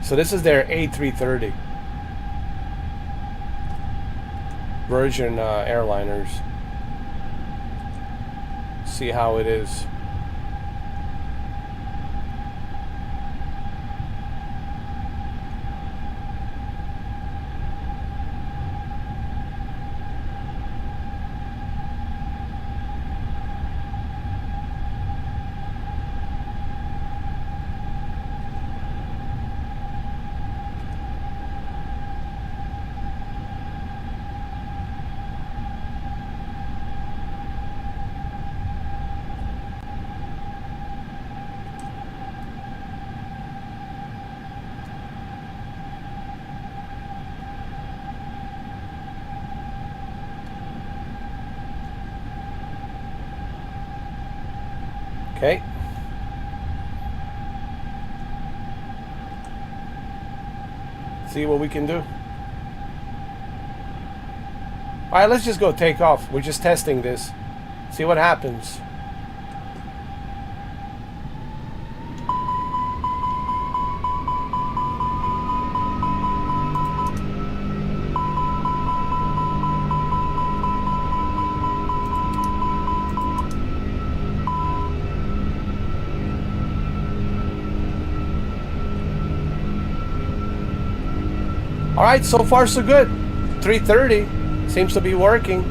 So this is their A330. Virgin airliners. See how it is. Okay. See what we can do. All right, let's just go take off. We're just testing this. See what happens. All right, so far so good. 330 seems to be working.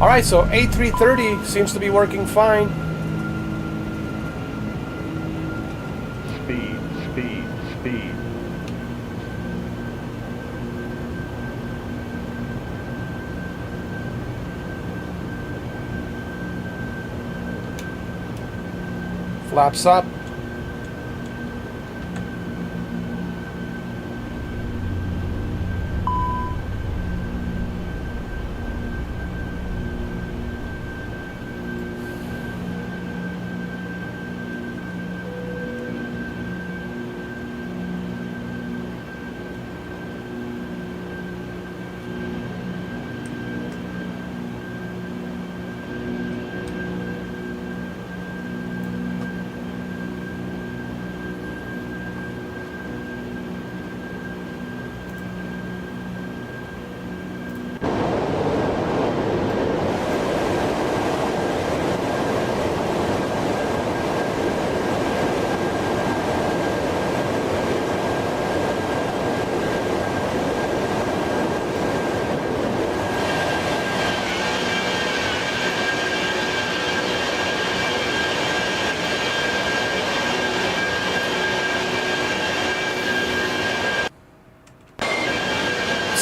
All right, so A330 seems to be working fine. Speed. Flaps up.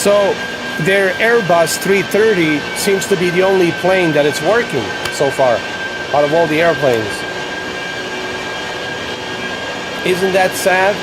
So their Airbus 330 seems to be the only plane that it's working so far out of all the airplanes. Isn't that sad?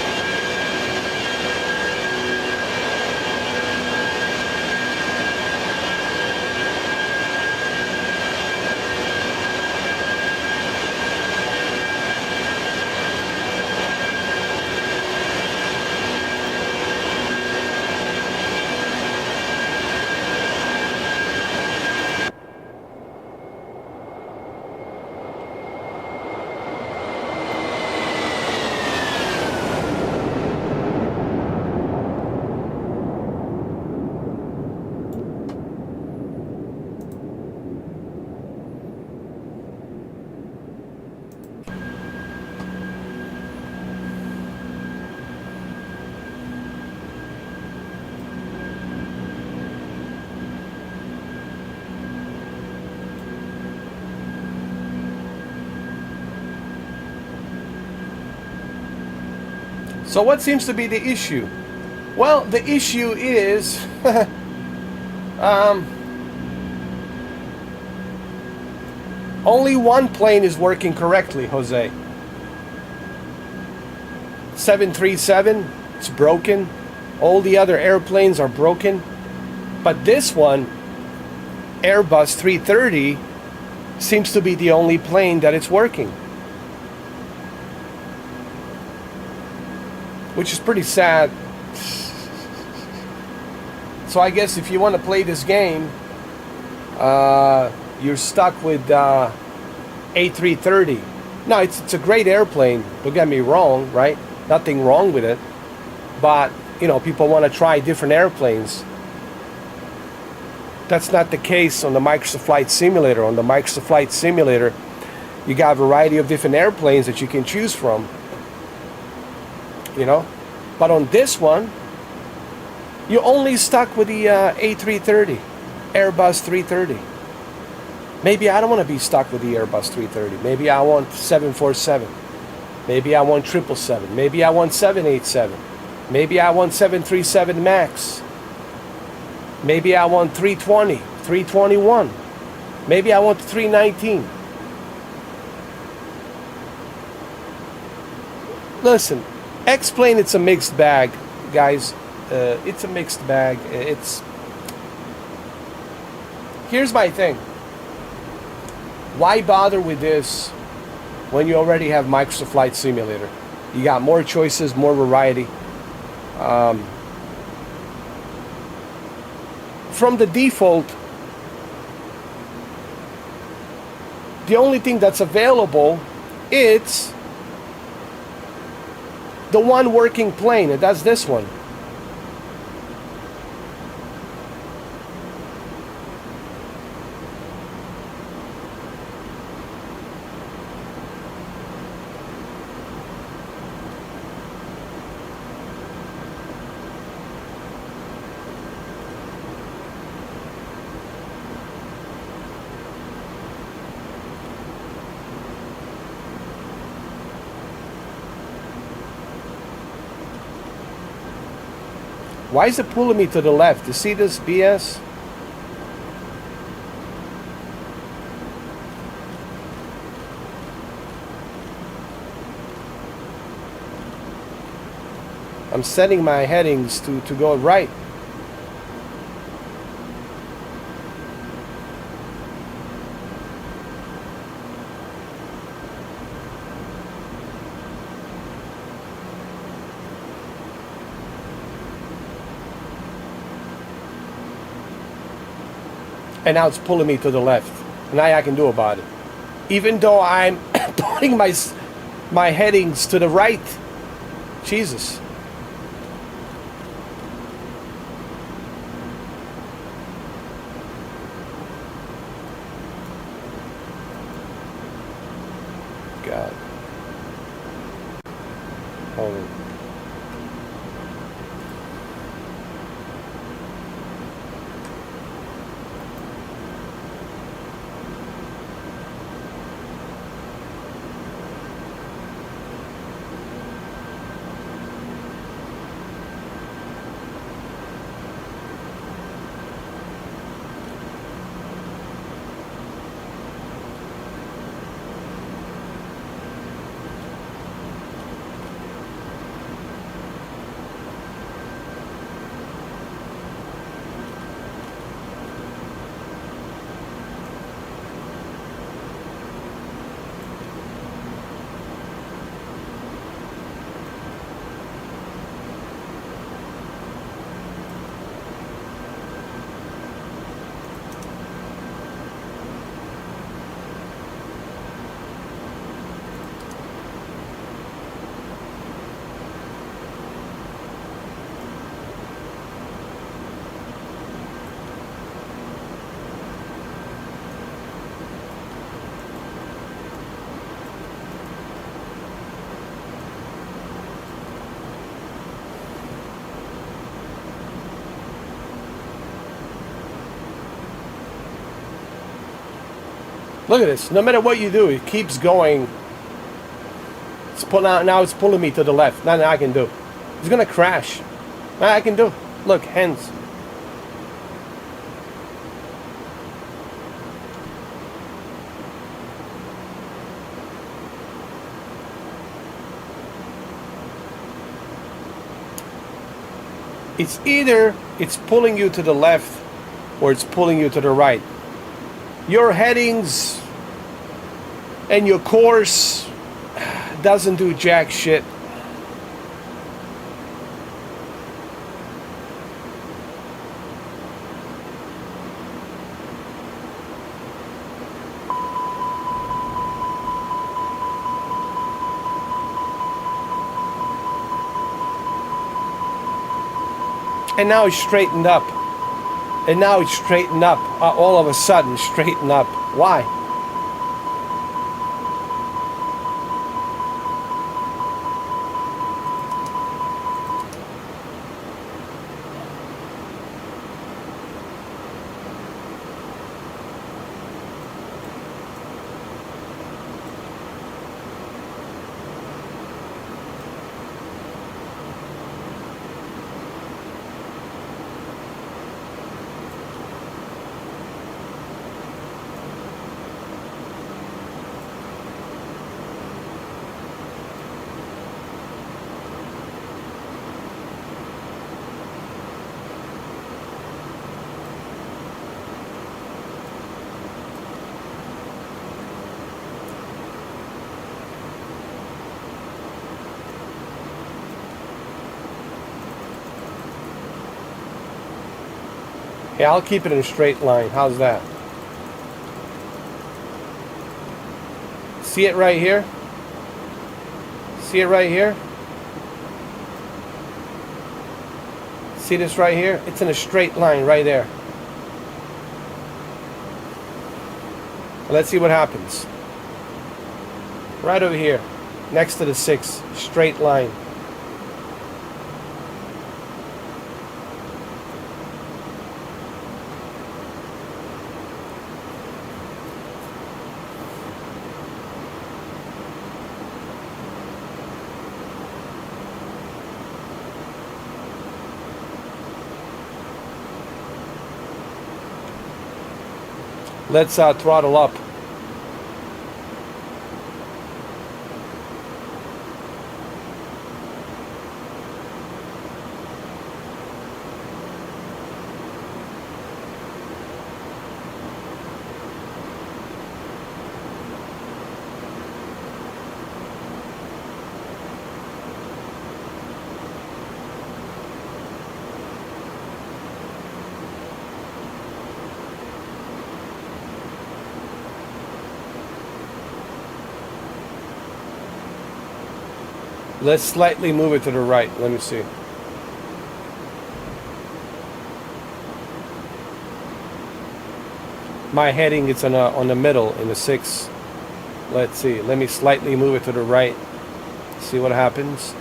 So what seems to be the issue? Well, the issue is only one plane is working correctly, Jose. 737, it's broken. All the other airplanes are broken. But this one, Airbus 330, seems to be the only plane that it's working. which is pretty sad. So I guess if you want to play this game, you're stuck with A330. No, it's a great airplane. Don't get me wrong, right? Nothing wrong with it. But, you know, people want to try different airplanes. That's not the case on the Microsoft Flight Simulator. On the Microsoft Flight Simulator, you got a variety of different airplanes that you can choose from. You know? But on this one, you're only stuck with the A330, Airbus 330. Maybe I don't want to be stuck with the Airbus 330. Maybe I want 747. Maybe I want 777. Maybe I want 787. Maybe I want 737 MAX. Maybe I want 320, 321. Maybe I want 319. Listen, X-Plane, it's a mixed bag, guys. It's a mixed bag. Here's my thing. Why bother with this when you already have Microsoft Flight Simulator? You got more choices, more variety. From the default, the only thing that's available is the one working plane, and that's this one. Why is it pulling me to the left? You see this BS? I'm setting my headings to go right. And now it's pulling me to the left. Now I can do about it. Even though I'm putting my headings to the right. Jesus. God. Hold on. Look at this. No matter what you do, it keeps going. Now it's pulling me to the left. Nothing I can do. It's gonna crash. Nothing I can do. Look, hands. It's either it's pulling you to the left or it's pulling you to the right. Your headings and your course doesn't do jack shit. And now it's straightened up. And now it's straightened up. All of a sudden, straightened up. Why? Yeah, I'll keep it in a straight line. How's that? See it right here? See it right here? See this right here? It's in a straight line right there. Let's see what happens. Right over here, next to the 6, straight line. Let's throttle up. Let's slightly move it to the right. Let me see. My heading is on the middle in the 6. Let's see. Let me slightly move it to the right. See what happens.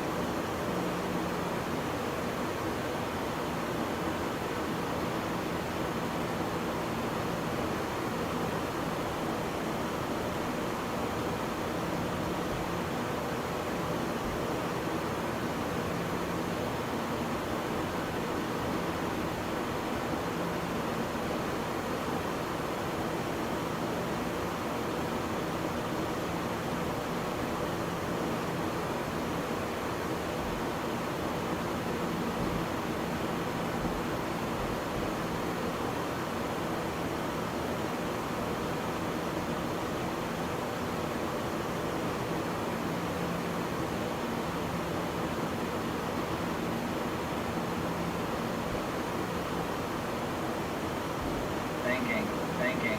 Thinking.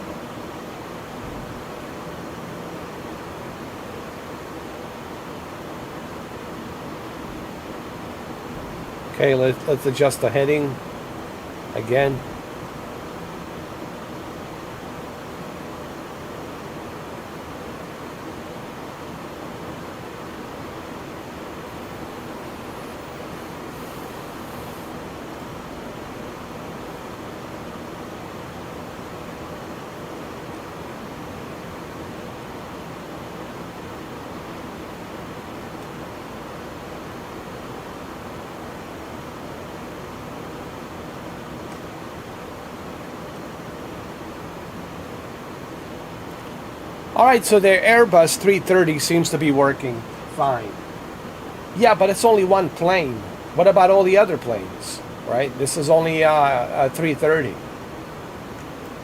Okay, let's adjust the heading again. All right, so their Airbus 330 seems to be working fine. Yeah, but it's only one plane. What about all the other planes, right? This is only a 330.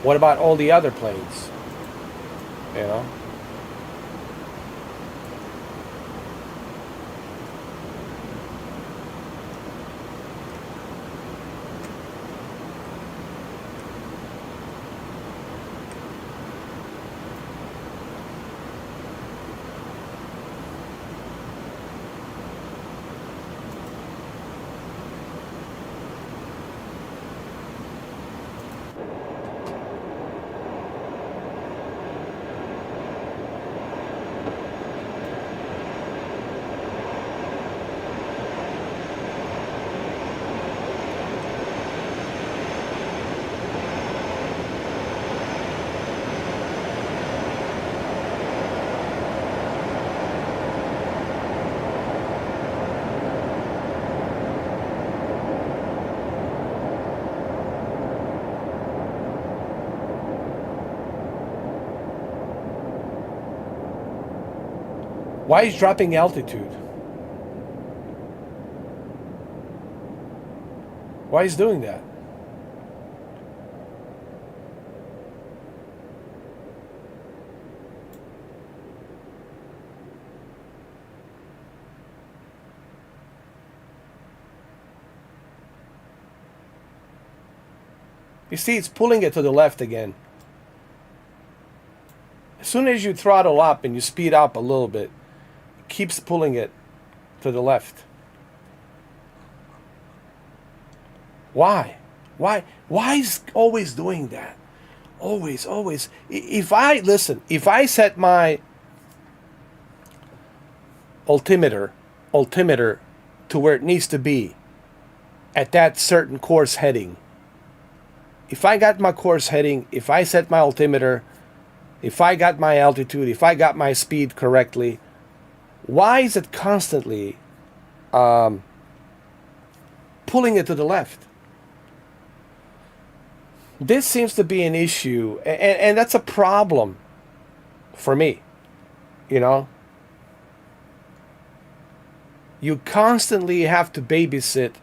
What about all the other planes? You know? Why is dropping altitude? Why is doing that? You see, it's pulling it to the left again. As soon as you throttle up and you speed up a little bit, it keeps pulling it to the left. Why? Why is always doing that? Always. If I set my altimeter to where it needs to be at that certain course heading, if I got my course heading, if I set my altimeter, if I got my altitude, if I got my speed correctly, why is it constantly pulling it to the left? This seems to be an issue, and that's a problem for me, you know? You constantly have to babysit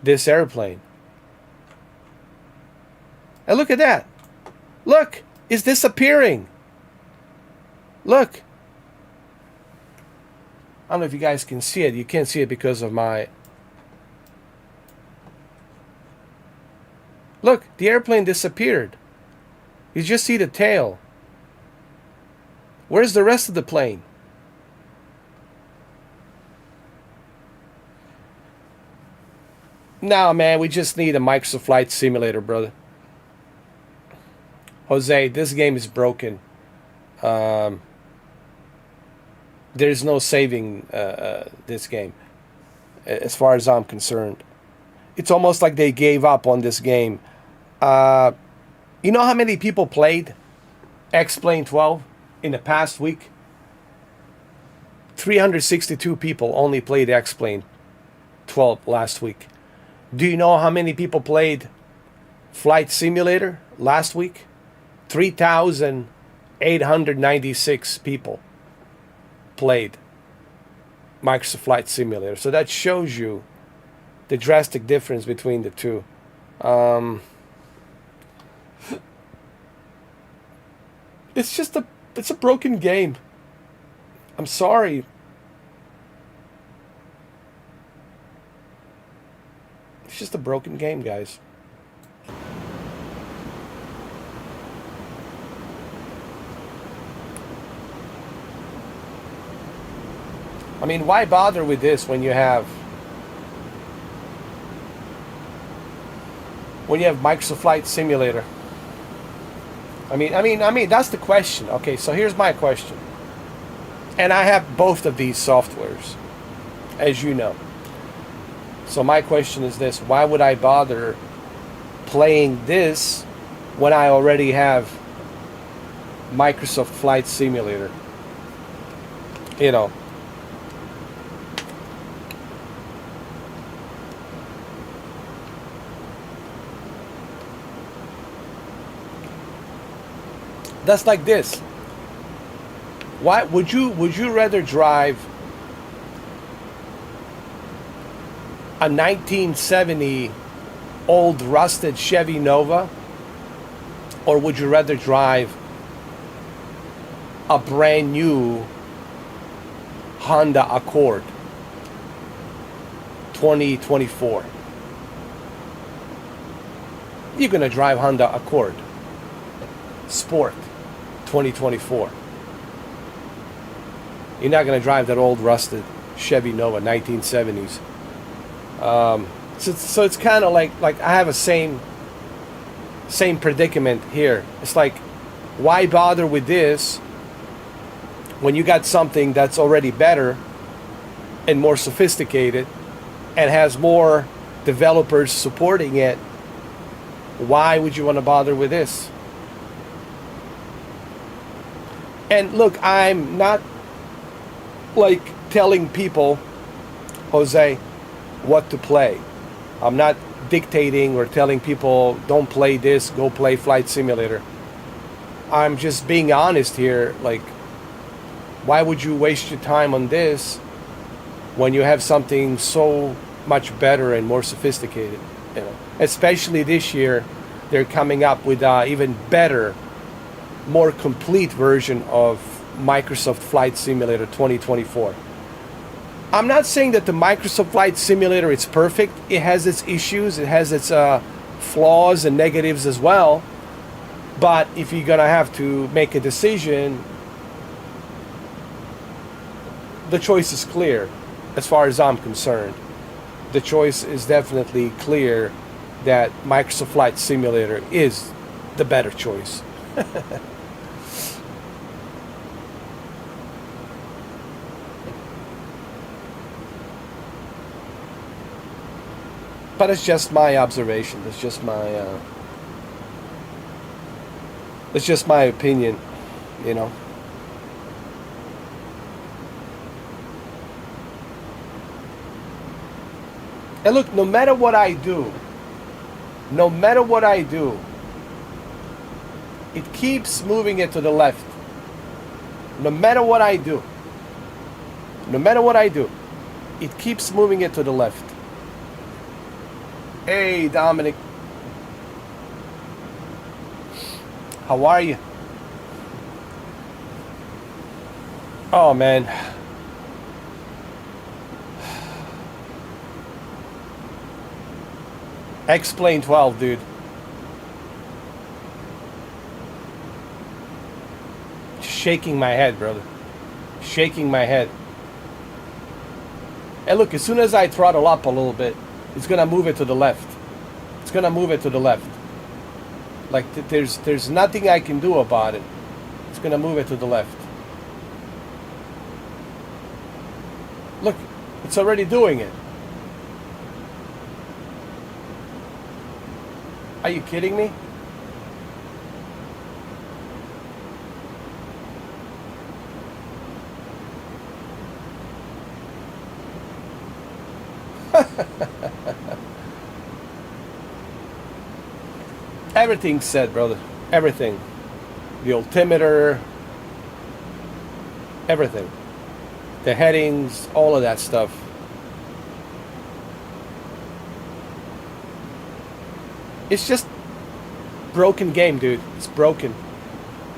this airplane. And look at that. Look, it's disappearing. Look. I don't know if you guys can see it. You can't see it because of my... Look, the airplane disappeared. You just see the tail. Where's the rest of the plane? No, man, we just need a Microsoft Flight Simulator, brother. Jose, this game is broken. There's no saving this game, as far as I'm concerned. It's almost like they gave up on this game. You know how many people played X-Plane 12 in the past week? 362 people only played X-Plane 12 last week. Do you know how many people played Flight Simulator last week? 3,896 people played Microsoft Flight Simulator. So that shows you the drastic difference between the two. It's a broken game. I'm sorry. It's just a broken game, guys. I mean, why bother with this when you have Microsoft Flight Simulator? I mean, that's the question. Okay, so here's my question. And I have both of these softwares, as you know. So my question is this: why would I bother playing this when I already have Microsoft Flight Simulator? You know. That's like this. Why would you rather drive a 1970 old rusted Chevy Nova, or would you rather drive a brand new Honda Accord 2024? You're gonna drive Honda Accord Sport 2024. You're not going to drive that old rusted Chevy Nova 1970s. So it's kind of like I have a same predicament here. It's like, why bother with this when you got something that's already better and more sophisticated and has more developers supporting it? Why would you want to bother with this? And look, I'm not like telling people, Jose, what to play. I'm not dictating or telling people, don't play this, go play Flight Simulator. I'm just being honest here. Like, Why would you waste your time on this when you have something so much better and more sophisticated? You know, especially this year, they're coming up with even better, more complete version of Microsoft Flight Simulator 2024. I'm not saying that the Microsoft Flight Simulator is perfect. It has its issues, it has its flaws and negatives as well. But if you're gonna have to make a decision, the choice is clear as far as I'm concerned. The choice is definitely clear that Microsoft Flight Simulator is the better choice. But it's just my observation. It's just my opinion, you know. And look, no matter what I do, it keeps moving it to the left. No matter what I do, it keeps moving it to the left. Hey, Dominic. How are you? Oh, man. X-Plane 12, dude. Shaking my head, brother. Shaking my head. And look, as soon as I throttle up a little bit, it's gonna move it to the left. It's gonna move it to the left. Like there's nothing I can do about it. It's gonna move it to the left. Look, it's already doing it. Are you kidding me? Everything's set, brother. Everything. The altimeter, everything. The headings, all of that stuff. It's just broken game, dude. It's broken.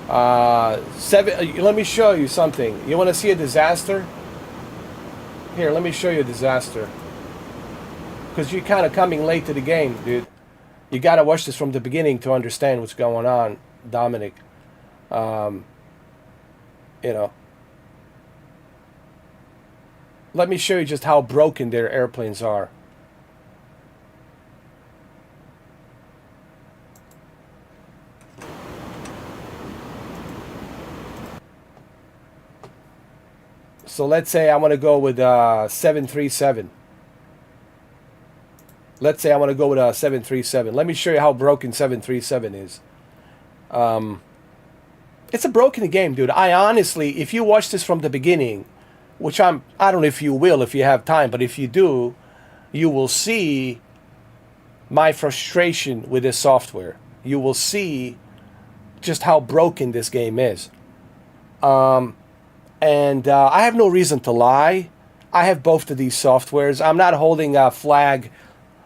Let me show you something. You want to see a disaster? Here, let me show you a disaster. Because you're kind of coming late to the game, dude. You got to watch this from the beginning to understand what's going on, Dominic. You know. Let me show you just how broken their airplanes are. So let's say I want to go with 737. Let's say I want to go with a 737. Let me show you how broken 737 is. It's a broken game, dude. I honestly, if you watch this from the beginning, which I don't know if you will, if you have time, but if you do, you will see my frustration with this software. You will see just how broken this game is. And I have no reason to lie. I have both of these softwares. I'm not holding a flag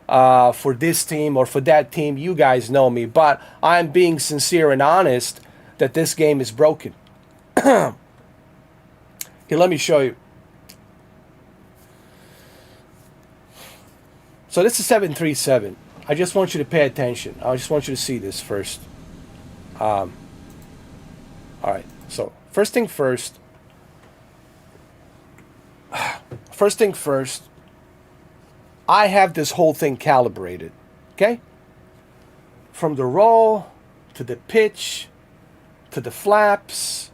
for this team or for that team. You guys know me, but I'm being sincere and honest that this game is broken. Here, let me show you. So this is 737. I just want you to pay attention. I just want you to see this first. All right. So first thing first. First thing first. I have this whole thing calibrated. Okay? From the roll to the pitch to the flaps,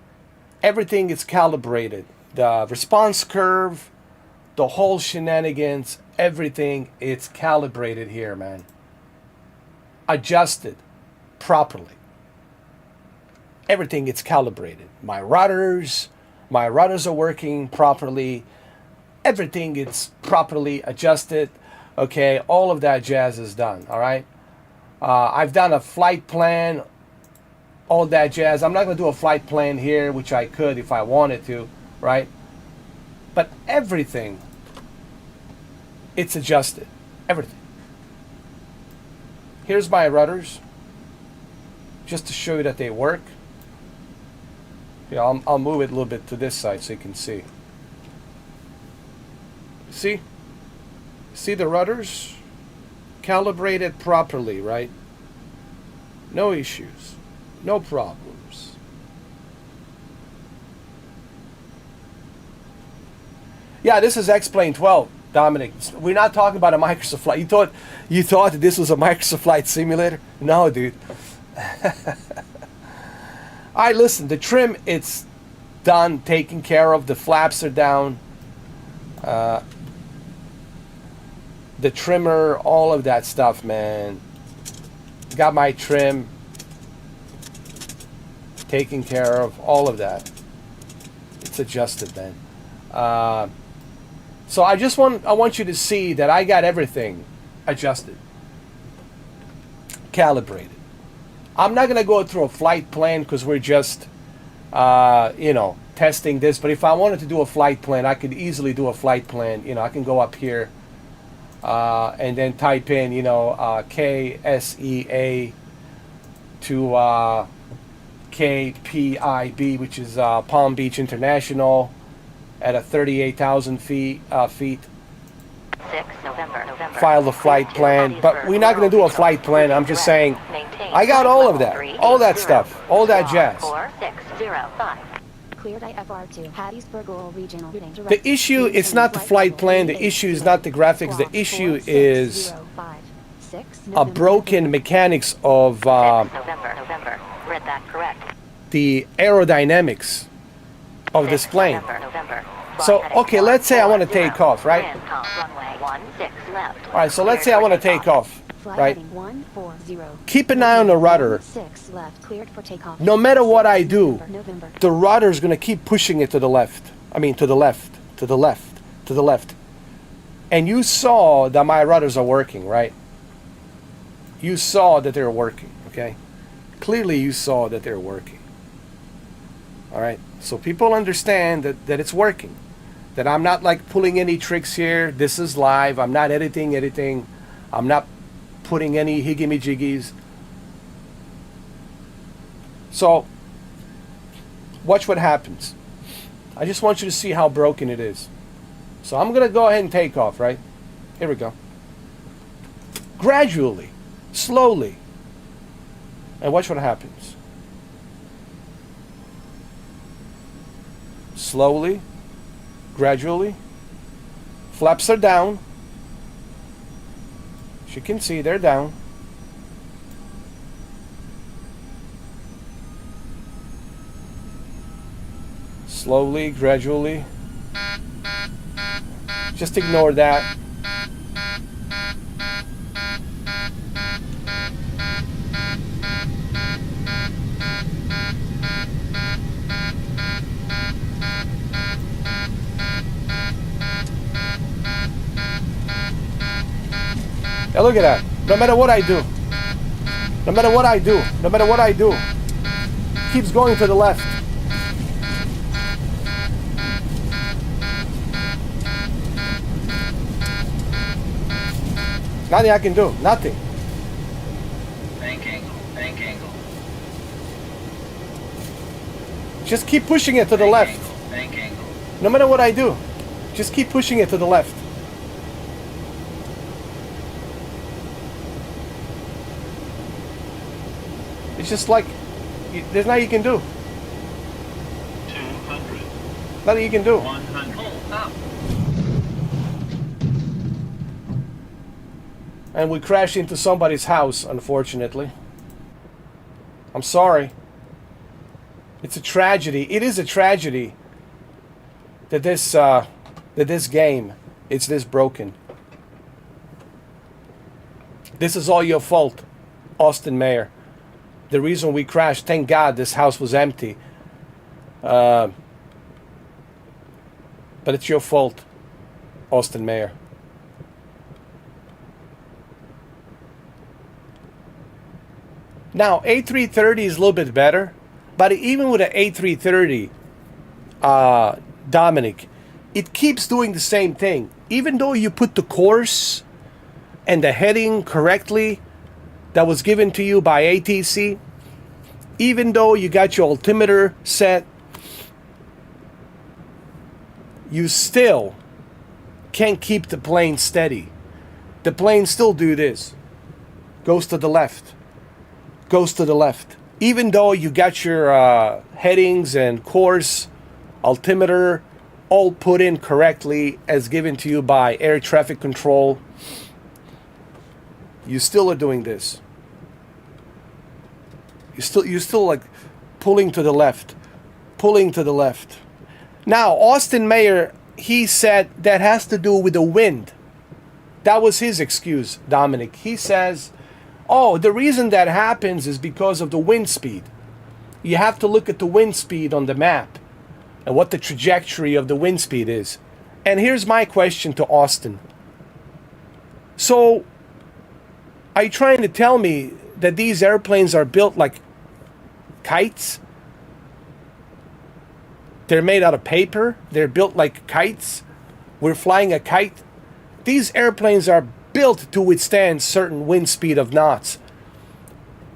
everything is calibrated. The response curve, the whole shenanigans, everything, it's calibrated here, man. Adjusted properly. Everything is calibrated. My rudders are working properly. Everything is properly adjusted. Okay, all of that jazz is done, all right? I've done a flight plan, all that jazz. I'm not going to do a flight plan here, which I could if I wanted to. right? But everything, it's adjusted. Everything. Here's my rudders, just to show you that they work. Yeah, I'll move it a little bit to this side so you can see. See? See the rudders? Calibrated properly, right? No issues. No problems. Yeah, this is X-Plane 12, Dominic. We're not talking about a Microsoft Flight. You thought that this was a Microsoft Flight Simulator? No, dude. All right, listen, the trim, it's done, taken care of. The flaps are down. The trimmer, all of that stuff, man. Got my trim taken care of, all of that. It's adjusted, man. So I want you to see that I got everything adjusted, calibrated. I'm not gonna go through a flight plan because we're just, testing this. But if I wanted to do a flight plan, I could easily do a flight plan. I can go up here and then type in, KSEA to KPIB, which is Palm Beach International, at a 38,000 feet. 6 November. File the flight plan, but we're not going to do a flight plan. I'm just saying, I got all of that, all that stuff, all that jazz. 4605. Cleared IFR to Hattiesburg Oral Regional. The issue, it's not the flight plan. The issue is not the graphics. The issue is a broken mechanics of November. Read that correct. the aerodynamics of this plane. November. So, okay, let's say I want to take off, right? Runway 16 left. All right, so let's say I want to take off, right? 140. Keep an eye on the rudder. 6 left, cleared for takeoff. No matter what I do, November. the rudder is going to keep pushing it to the left. I mean, to the left, to the left, to the left. And you saw that my rudders are working, right? You saw that they're working, okay? Clearly you saw that they're working. All right? So people understand that it's working. That I'm not like pulling any tricks here. This is live. I'm not editing. I'm not putting any higgy-jiggies. So, watch what happens. I just want you to see how broken it is. So I'm going to go ahead and take off, right? Here we go. Gradually, slowly. And watch what happens. Slowly, gradually. Flaps are down. As you can see, they're down. Slowly, gradually. Just ignore that. Now look at that. No matter what I do, keeps going to the left. Nothing I can do. Nothing. Bank angle. Just keep pushing it to the left. Bank angle. No matter what I do, just keep pushing it to the left. It's just like, there's nothing you can do. 200. Nothing you can do. 100. Pull up. And we crashed into somebody's house, unfortunately. I'm sorry. It's a tragedy. It is a tragedy that this game, it's this broken. This is all your fault, Austin Mayor. The reason we crashed, thank God this house was empty. But it's your fault, Austin Mayor. Now, A330 is a little bit better, but even with an A330, Dominic, it keeps doing the same thing. Even though you put the course and the heading correctly that was given to you by ATC, even though you got your altimeter set, you still can't keep the plane steady. The plane still do this. Goes to the left. Goes to the left. Even though you got your headings and course, altimeter, all put in correctly as given to you by air traffic control, you still are doing this. You're still like pulling to the left. Pulling to the left. Now, Austin Mayer, he said that has to do with the wind. That was his excuse, Dominic. He says, oh, the reason that happens is because of the wind speed. You have to look at the wind speed on the map and what the trajectory of the wind speed is. And here's my question to Austin. So, are you trying to tell me that these airplanes are built like kites? They're made out of paper? They're built like kites? We're flying a kite? These airplanes are built to withstand certain wind speed of knots.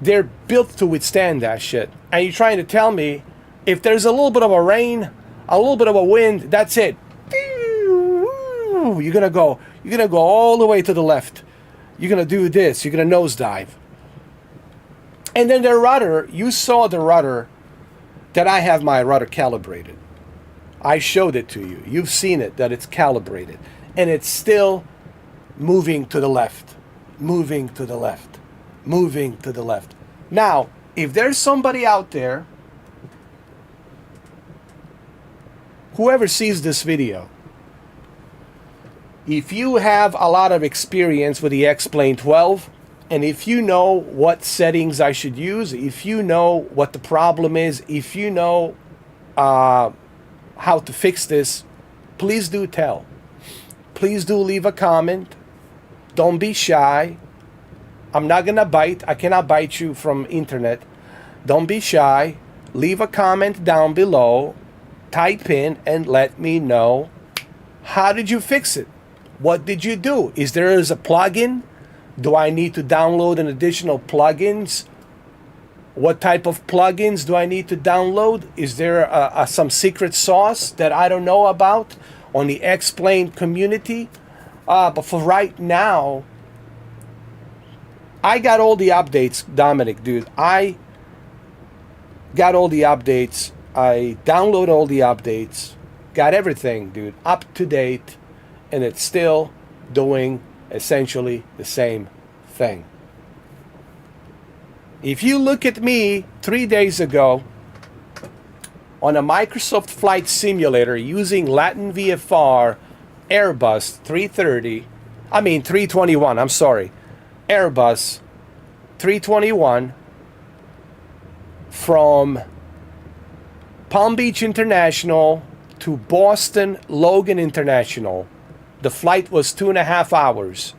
They're built to withstand that shit. And you're trying to tell me if there's a little bit of a rain, a little bit of a wind, that's it. You're gonna go all the way to the left. You're gonna do this, you're gonna nosedive. And then the rudder, you saw the rudder that I have my rudder calibrated. I showed it to you. You've seen it, that it's calibrated. And it's still moving to the left, moving to the left, moving to the left. Now, if there's somebody out there, whoever sees this video, if you have a lot of experience with the X-Plane 12, and if you know what settings I should use, if you know what the problem is, if you know how to fix this, please do tell. Please do leave a comment. Don't be shy. I'm not gonna bite. I cannot bite you from internet. Don't be shy. Leave a comment down below. Type in and let me know, how did you fix it? What did you do? Is there a plugin? Do I need to download an additional plugins? What type of plugins do I need to download? Is there some secret sauce that I don't know about on the X-Plane community? But for right now, I got all the updates, Dominic, dude. I got all the updates. I download all the updates. Got everything, dude, up to date. And it's still doing essentially the same thing. If you look at me 3 days ago on a Microsoft Flight Simulator using Latin VFR Airbus 321, I'm sorry, Airbus 321 from Palm Beach International to Boston Logan International, the flight was 2.5 hours.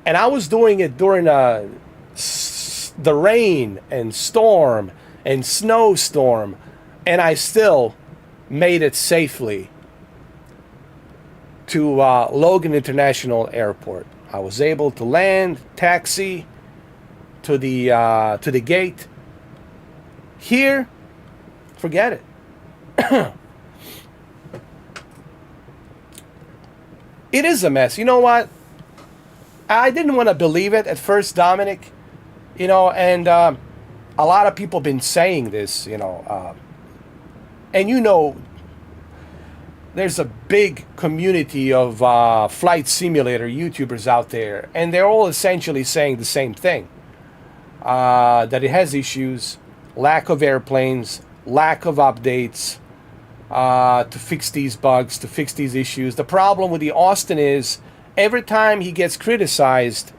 And I was doing it during the rain and storm and snowstorm, and I still made it safely to Logan International Airport. I was able to land, taxi to the gate. Here, forget it. It is a mess. You know what? I didn't want to believe it at first, Dominic. You know, and a lot of people have been saying this, you know. And you know, there's a big community of flight simulator YouTubers out there, and they're all essentially saying the same thing. That it has issues, lack of airplanes, lack of updates to fix these bugs, to fix these issues. The problem with the Austin is every time he gets criticized,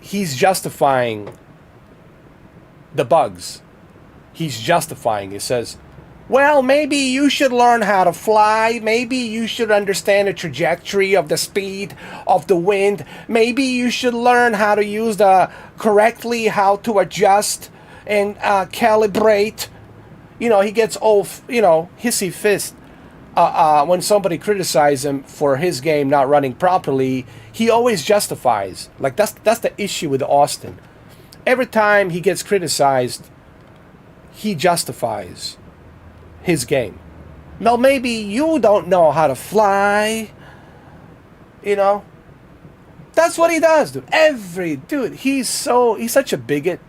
he's justifying the bugs. He's justifying. He says, well, maybe you should learn how to fly. Maybe you should understand the trajectory of the speed of the wind. Maybe you should learn how to use correctly, how to adjust and calibrate. You know, he gets all, you know, hissy fist when somebody criticizes him for his game not running properly, he always justifies. Like that's the issue with Austin. Every time he gets criticized, he justifies his game. Well, maybe you don't know how to fly. You know, that's what he does, dude. He's such a bigot.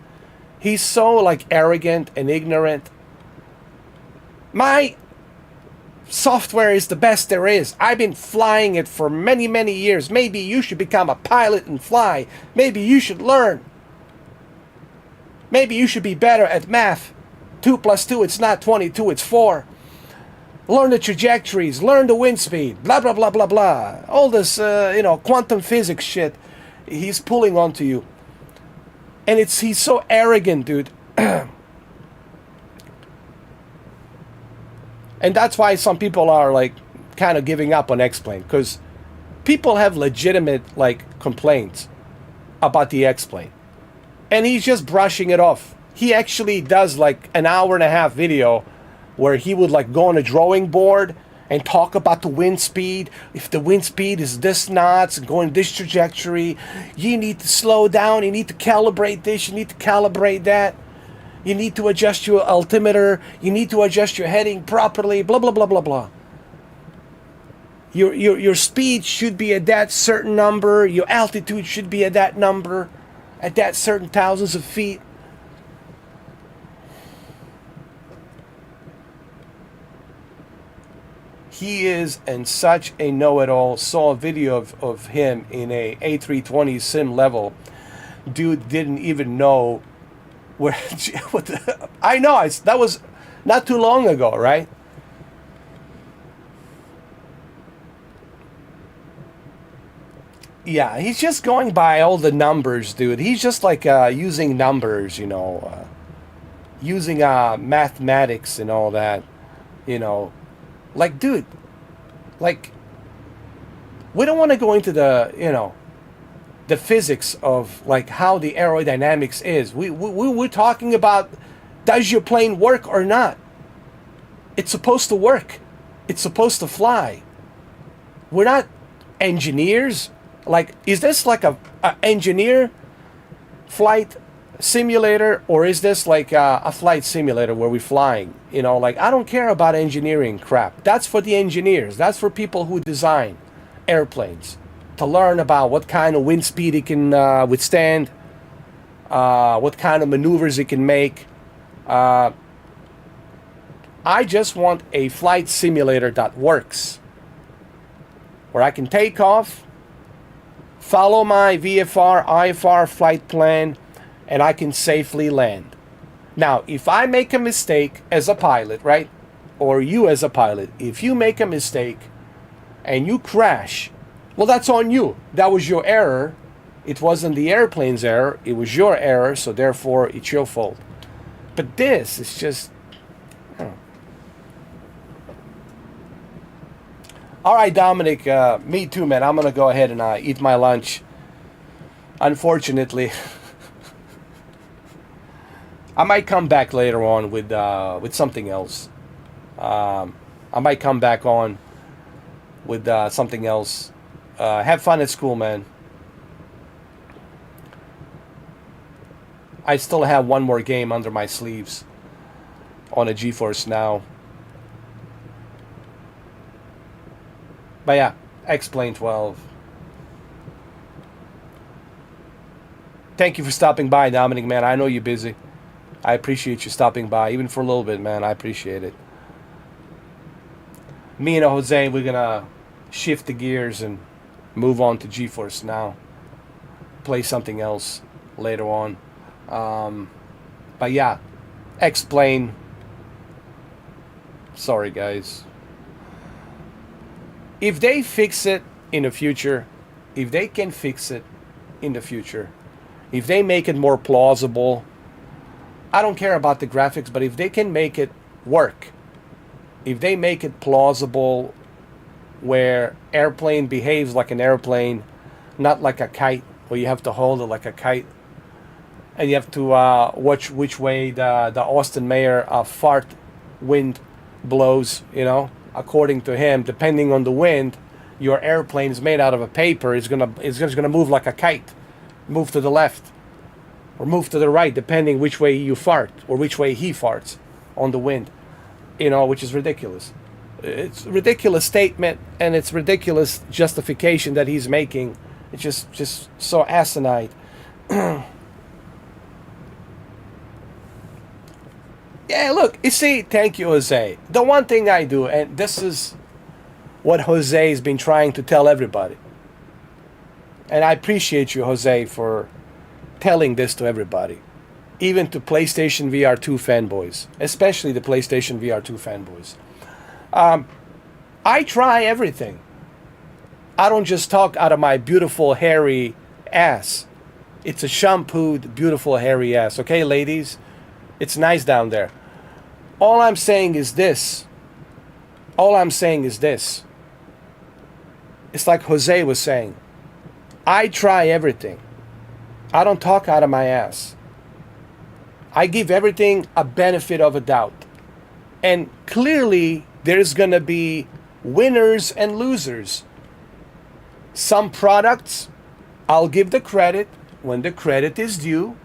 He's so like arrogant and ignorant. My software is the best there is. I've been flying it for many, many years. Maybe you should become a pilot and fly. Maybe you should learn. Maybe you should be better at math. 2 + 2, it's not 22, it's 4. Learn the trajectories, learn the wind speed, blah, blah, blah, blah, blah. All this, quantum physics shit he's pulling onto you. And he's so arrogant, dude. And that's why some people are, like, kind of giving up on X-Plane. Because people have legitimate, like, complaints about the X-Plane. And he's just brushing it off. He actually does, like, an hour-and-a-half video where he would like go on a drawing board and talk about the wind speed. If the wind speed is this knots and going this trajectory, you need to slow down, you need to calibrate this, you need to calibrate that. You need to adjust your altimeter, you need to adjust your heading properly, blah, blah, blah, blah, blah. Your speed should be at that certain number, your altitude should be at that number, at that certain thousands of feet. He is and such a know-it-all. Saw a video of him in a A320 sim level. Dude didn't even know where. I know that was not too long ago, right? Yeah, he's just going by all the numbers, dude. He's just like using numbers, using mathematics and all that, Like, dude, like, we don't want to go into the, the physics of, like, how the aerodynamics is. We're talking about, does your plane work or not? It's supposed to work. It's supposed to fly. We're not engineers. Like, is this like a engineer flight simulator, or is this like a flight simulator where we're flying? Like, I don't care about engineering crap. That's for the engineers. That's for people who design airplanes, to learn about what kind of wind speed it can withstand, what kind of maneuvers it can make. I just want a flight simulator that works, where I can take off, follow my VFR, IFR flight plan, and I can safely land. Now, if I make a mistake as a pilot, right? Or you as a pilot, if you make a mistake and you crash, well, that's on you. That was your error. It wasn't the airplane's error. It was your error, so therefore it's your fault. But this is just, I don't know. All right, Dominic, me too, man. I'm going to go ahead and eat my lunch. Unfortunately, I might come back later on with something else. I might come back on with something else. Have fun at school, man. I still have one more game under my sleeves on a GeForce Now. But yeah, X-Plane 12. Thank you for stopping by, Dominic, man. I know you're busy. I appreciate you stopping by, even for a little bit, man. I appreciate it. Me and Jose, we're going to shift the gears and move on to GeForce Now. Play something else later on. But yeah, X-Plane. Sorry, guys. If they fix it in the future, if they can fix it in the future, if they make it more plausible, I don't care about the graphics, but if they can make it work, if they make it plausible where airplane behaves like an airplane, not like a kite, where you have to hold it like a kite, and you have to watch which way the Austin Mayor fart wind blows, according to him, depending on the wind, your airplane is made out of a paper. It's just gonna move like a kite, move to the left or move to the right, depending which way you fart or which way he farts on the wind. Which is ridiculous. It's a ridiculous statement, and it's ridiculous justification that he's making. It's just so asinine. Yeah, look, you see, thank you, Jose. The one thing I do, and this is what Jose has been trying to tell everybody. And I appreciate you, Jose, for telling this to everybody. Even to PlayStation VR 2 fanboys. Especially the PlayStation VR 2 fanboys. I try everything. I don't just talk out of my beautiful, hairy ass. It's a shampooed, beautiful, hairy ass. Okay, ladies? It's nice down there. All I'm saying is this. It's like Jose was saying. I try everything. I don't talk out of my ass. I give everything a benefit of a doubt. And clearly, there's going to be winners and losers. Some products, I'll give the credit when the credit is due.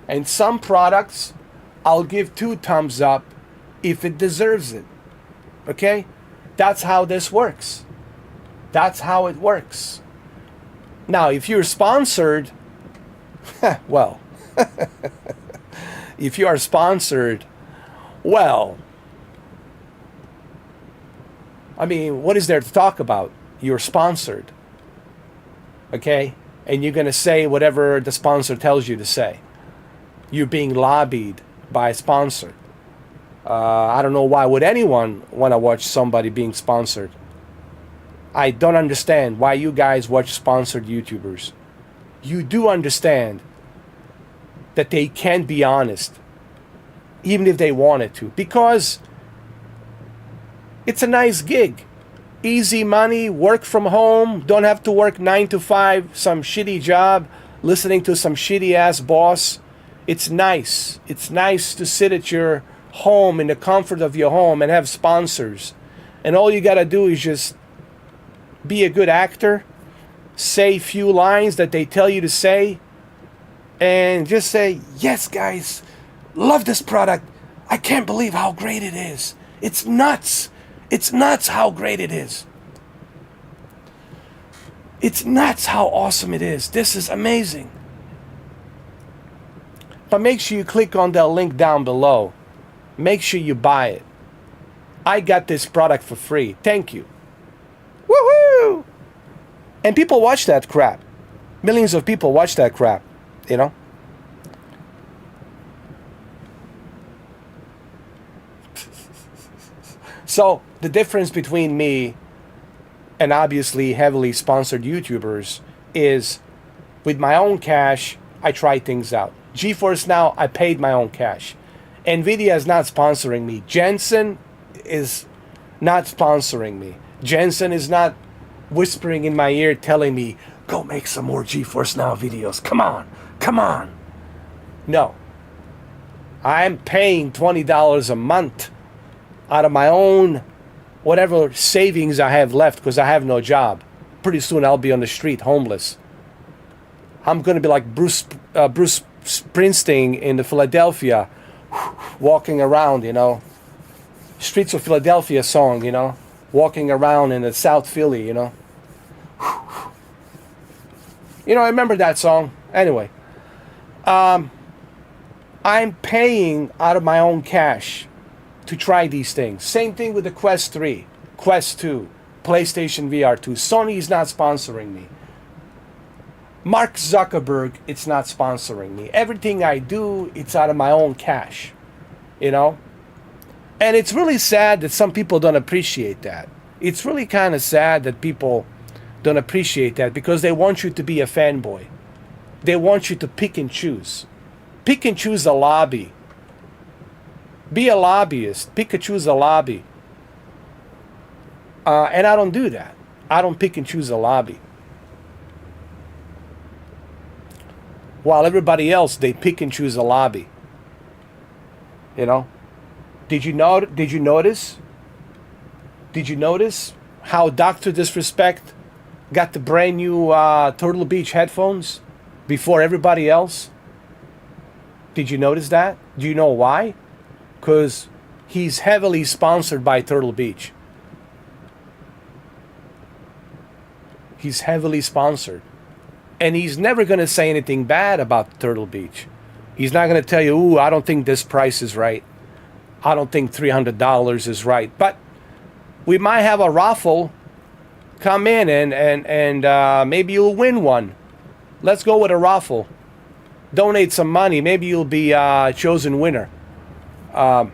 And some products, I'll give 2 thumbs up if it deserves it. Okay? That's how this works. That's how it works. Now, if you're sponsored, well, if you are sponsored, well, I mean, what is there to talk about? You're sponsored. Okay? And you're going to say whatever the sponsor tells you to say. You're being lobbied by a sponsor. I don't know why would anyone want to watch somebody being sponsored. I don't understand why you guys watch sponsored YouTubers. You do understand that they can't be honest, even if they wanted to, because it's a nice gig. Easy money, work from home, don't have to work 9 to 5, some shitty job, listening to some shitty ass boss. It's nice. It's nice to sit at your home in the comfort of your home and have sponsors. And all you got to do is just be a good actor, say few lines that they tell you to say, and just say, yes, guys, love this product. I can't believe how great it is. It's nuts. It's nuts how great it is. It's nuts how awesome it is. This is amazing. But make sure you click on that link down below. Make sure you buy it. I got this product for free. Thank you. Woohoo! And people watch that crap. Millions of people watch that crap, you know? So, the difference between me and obviously heavily sponsored YouTubers is with my own cash, I try things out. GeForce Now, I paid my own cash. Nvidia is not sponsoring me. Jensen is not sponsoring me. Jensen is not whispering in my ear telling me, go make some more GeForce Now videos. Come on, come on. No. I'm paying $20 a month out of my own whatever savings I have left because I have no job. Pretty soon I'll be on the street homeless. I'm going to be like Bruce Springsteen in the Philadelphia, walking around, you know. Streets of Philadelphia song, you know. Walking around in the South Philly, you know. You know, I remember that song. Anyway. I'm paying out of my own cash to try these things. Same thing with the Quest 3, Quest 2, PlayStation VR 2. Sony is not sponsoring me. Mark Zuckerberg, it's not sponsoring me. Everything I do, it's out of my own cash. You know? And it's really sad that some people don't appreciate that. It's really kind of sad that people don't appreciate that because they want you to be a fanboy. They want you to pick and choose. Pick and choose a lobby. Be a lobbyist. Pick and choose a lobby. And I don't do that. I don't pick and choose a lobby. While everybody else, they pick and choose a lobby. You know? Did you notice? Did you notice how Dr. Disrespect got the brand new Turtle Beach headphones before everybody else? Did you notice that? Do you know why? Because he's heavily sponsored by Turtle Beach. He's heavily sponsored. And he's never going to say anything bad about Turtle Beach. He's not going to tell you, ooh, I don't think this price is right. I don't think $300 is right. But we might have a raffle come in and maybe you'll win one. Let's go with a raffle. Donate some money. Maybe you'll be chosen winner. And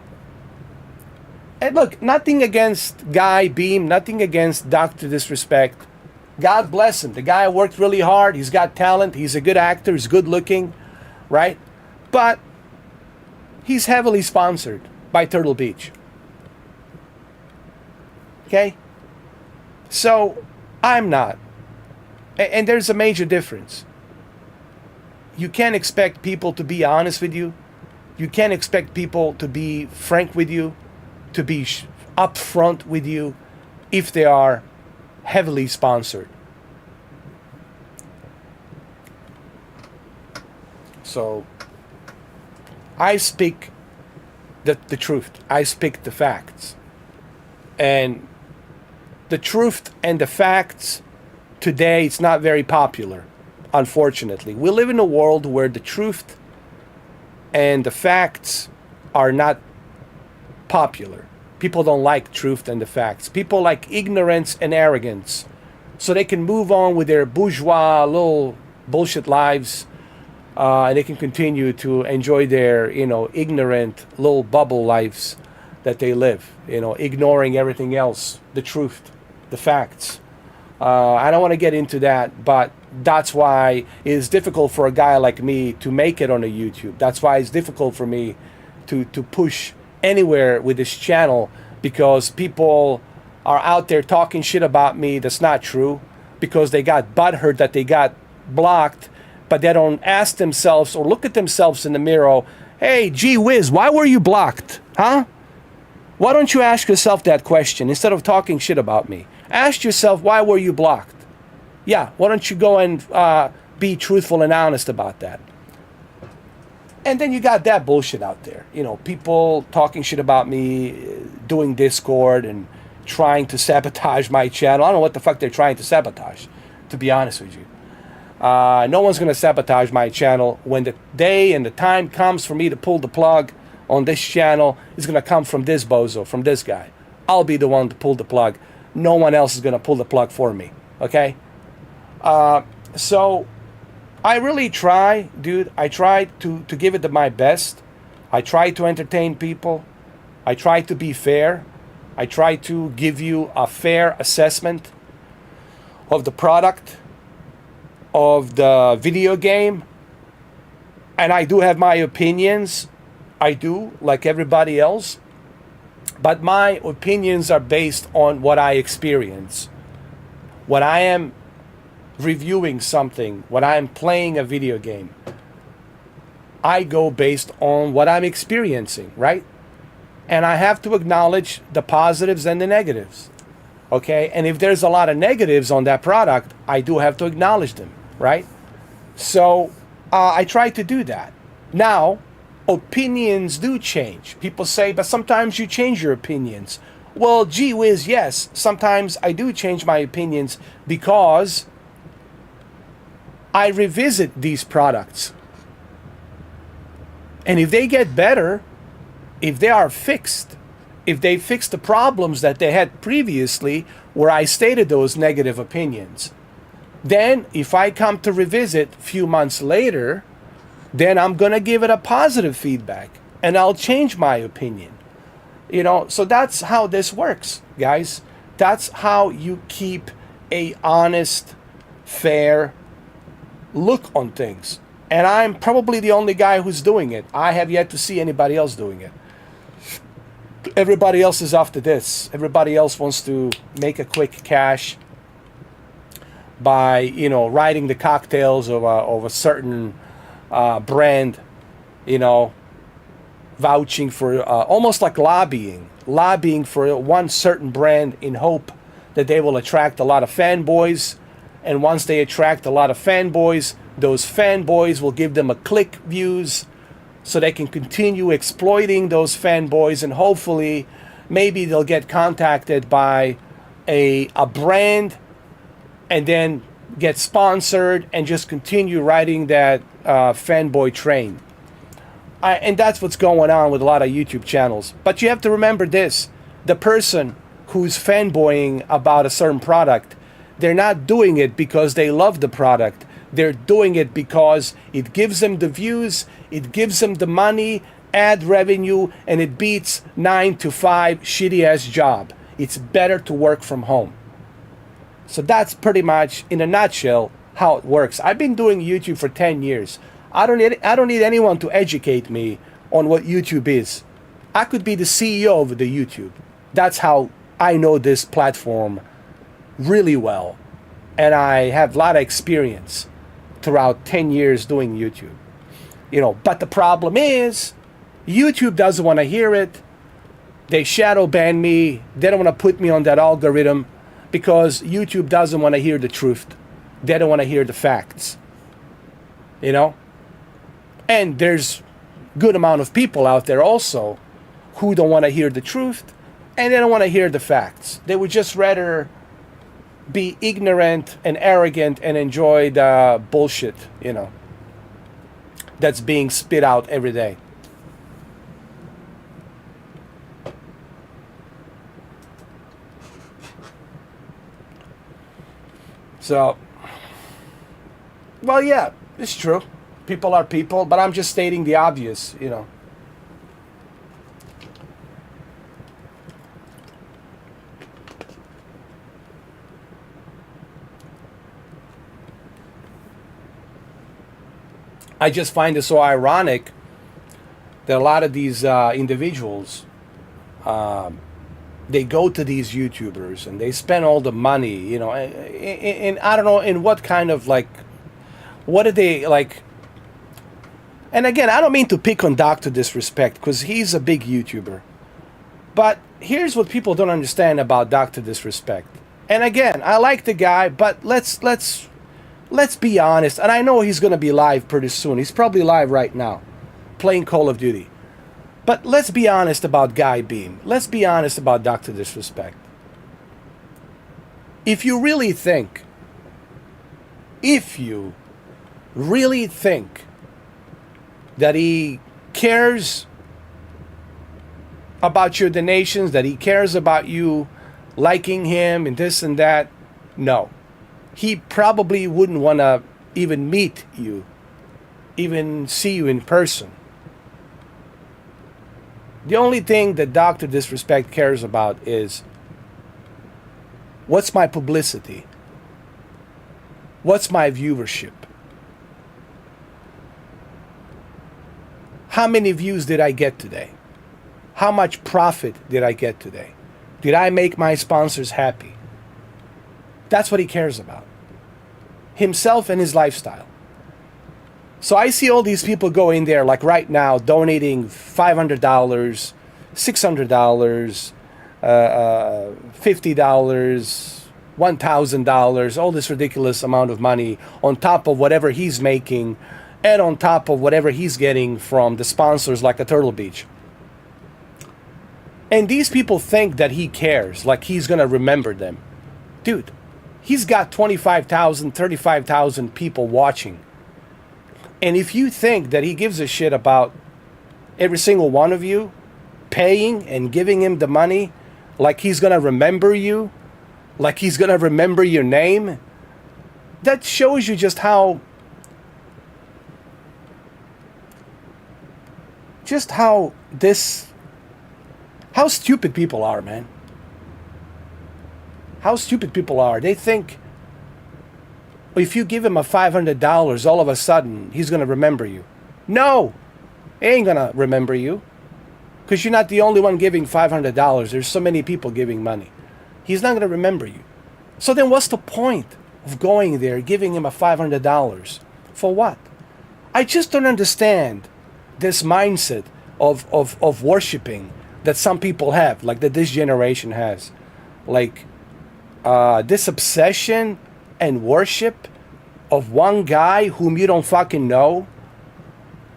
look, nothing against Guy Beam, nothing against Dr. Disrespect. God bless him. The guy worked really hard. He's got talent. He's a good actor. He's good looking, right? But he's heavily sponsored by Turtle Beach. Okay? So I'm not. And there's a major difference. You can't expect people to be honest with you. You can't expect people to be frank with you, to be upfront with you if they are heavily sponsored. So I speak the truth. I speak the facts. And the truth and the facts today, it's not very popular, unfortunately. We live in a world where the truth and the facts are not popular. People don't like truth and the facts. People like ignorance and arrogance, so they can move on with their bourgeois little bullshit lives, and they can continue to enjoy their, ignorant little bubble lives that they live, ignoring everything else, the truth, the facts. I don't want to get into that, but that's why it's difficult for a guy like me to make it on a YouTube. That's why it's difficult for me to push anywhere with this channel, because people are out there talking shit about me that's not true, because they got butthurt that they got blocked, but they don't ask themselves or look at themselves in the mirror. Hey, gee whiz, why were you blocked? Huh? Why don't you ask yourself that question instead of talking shit about me? Ask yourself, why were you blocked? Yeah, why don't you go and be truthful and honest about that? And then you got that bullshit out there. People talking shit about me, doing Discord and trying to sabotage my channel. I don't know what the fuck they're trying to sabotage, to be honest with you. No one's going to sabotage my channel. When the day and the time comes for me to pull the plug on this channel, it's going to come from this bozo, from this guy. I'll be the one to pull the plug. No one else is going to pull the plug for me. Okay? So I really try, dude. I try to give it my best. I try to entertain people. I try to be fair. I try to give you a fair assessment of the product, of the video game. And I do have my opinions. I do, like everybody else. But my opinions are based on what I experience. When I am reviewing something, when I'm playing a video game, I go based on what I'm experiencing, right? And I have to acknowledge the positives and the negatives, okay? And if there's a lot of negatives on that product, I do have to acknowledge them, right? So I try to do that. Now, opinions do change. People say, but sometimes you change your opinions. Well, gee whiz, yes, sometimes I do change my opinions because I revisit these products. And if they get better, if they are fixed, if they fix the problems that they had previously where I stated those negative opinions, then if I come to revisit a few months later, then I'm going to give it a positive feedback and I'll change my opinion. So that's how this works, guys. That's how you keep a honest, fair look on things. And I'm probably the only guy who's doing it. I have yet to see anybody else doing it. Everybody else is after this. Everybody else wants to make a quick cash by, riding the cocktails of a certain brand, vouching for, almost like lobbying for one certain brand in hope that they will attract a lot of fanboys. And once they attract a lot of fanboys, those fanboys will give them a click views so they can continue exploiting those fanboys, and hopefully maybe they'll get contacted by a brand and then get sponsored and just continue riding that fanboy train. And that's what's going on with a lot of YouTube channels. But you have to remember this: the person who's fanboying about a certain product, they're not doing it because they love the product. They're doing it because it gives them the views, it gives them the money, ad revenue, and it beats 9 to 5 shitty ass job. It's better to work from home. So that's pretty much, in a nutshell, how it works. I've been doing YouTube for 10 years. I don't need anyone to educate me on what YouTube is. I could be the CEO of the YouTube. That's how I know this platform really well. And I have a lot of experience throughout 10 years doing YouTube. But the problem is, YouTube doesn't want to hear it. They shadow ban me. They don't want to put me on that algorithm because YouTube doesn't want to hear the truth. They don't want to hear the facts. And there's good amount of people out there also who don't want to hear the truth and they don't want to hear the facts. They would just rather be ignorant and arrogant and enjoy the bullshit, that's being spit out every day. So, well, yeah, it's true. People are people, but I'm just stating the obvious, I just find it so ironic that a lot of these individuals, they go to these YouTubers and they spend all the money, and I don't know in what kind of what do they like? And again, I don't mean to pick on Dr. Disrespect because he's a big YouTuber. But here's what people don't understand about Dr. Disrespect. And again, I like the guy, but let's be honest. And I know he's going to be live pretty soon. He's probably live right now, playing Call of Duty. But let's be honest about Guy Beam. Let's be honest about Dr. Disrespect. If you really think that he cares about your donations, that he cares about you liking him and this and that, no. He probably wouldn't want to even meet you, even see you in person. The only thing that Dr. Disrespect cares about is, what's my publicity? What's my viewership? How many views did I get today? How much profit did I get today? Did I make my sponsors happy? That's what he cares about. Himself and his lifestyle. So I see all these people go in there, like right now, donating $500, $600, $50, $1,000, all this ridiculous amount of money on top of whatever he's making and on top of whatever he's getting from the sponsors like a Turtle Beach. And these people think that he cares, like he's going to remember them. Dude, he's got 25,000, 35,000 people watching. And if you think that he gives a shit about every single one of you paying and giving him the money, like he's going to remember you, like he's going to remember your name, that shows you just how stupid people are, man. How stupid people are. They think if you give him a $500, all of a sudden he's going to remember you. No, he ain't going to remember you. Because you're not the only one giving $500. There's so many people giving money. He's not going to remember you. So then what's the point of going there, giving him a $500? For what? I just don't understand this mindset of worshiping that some people have, like that this generation has. Like this obsession and worship of one guy whom you don't fucking know,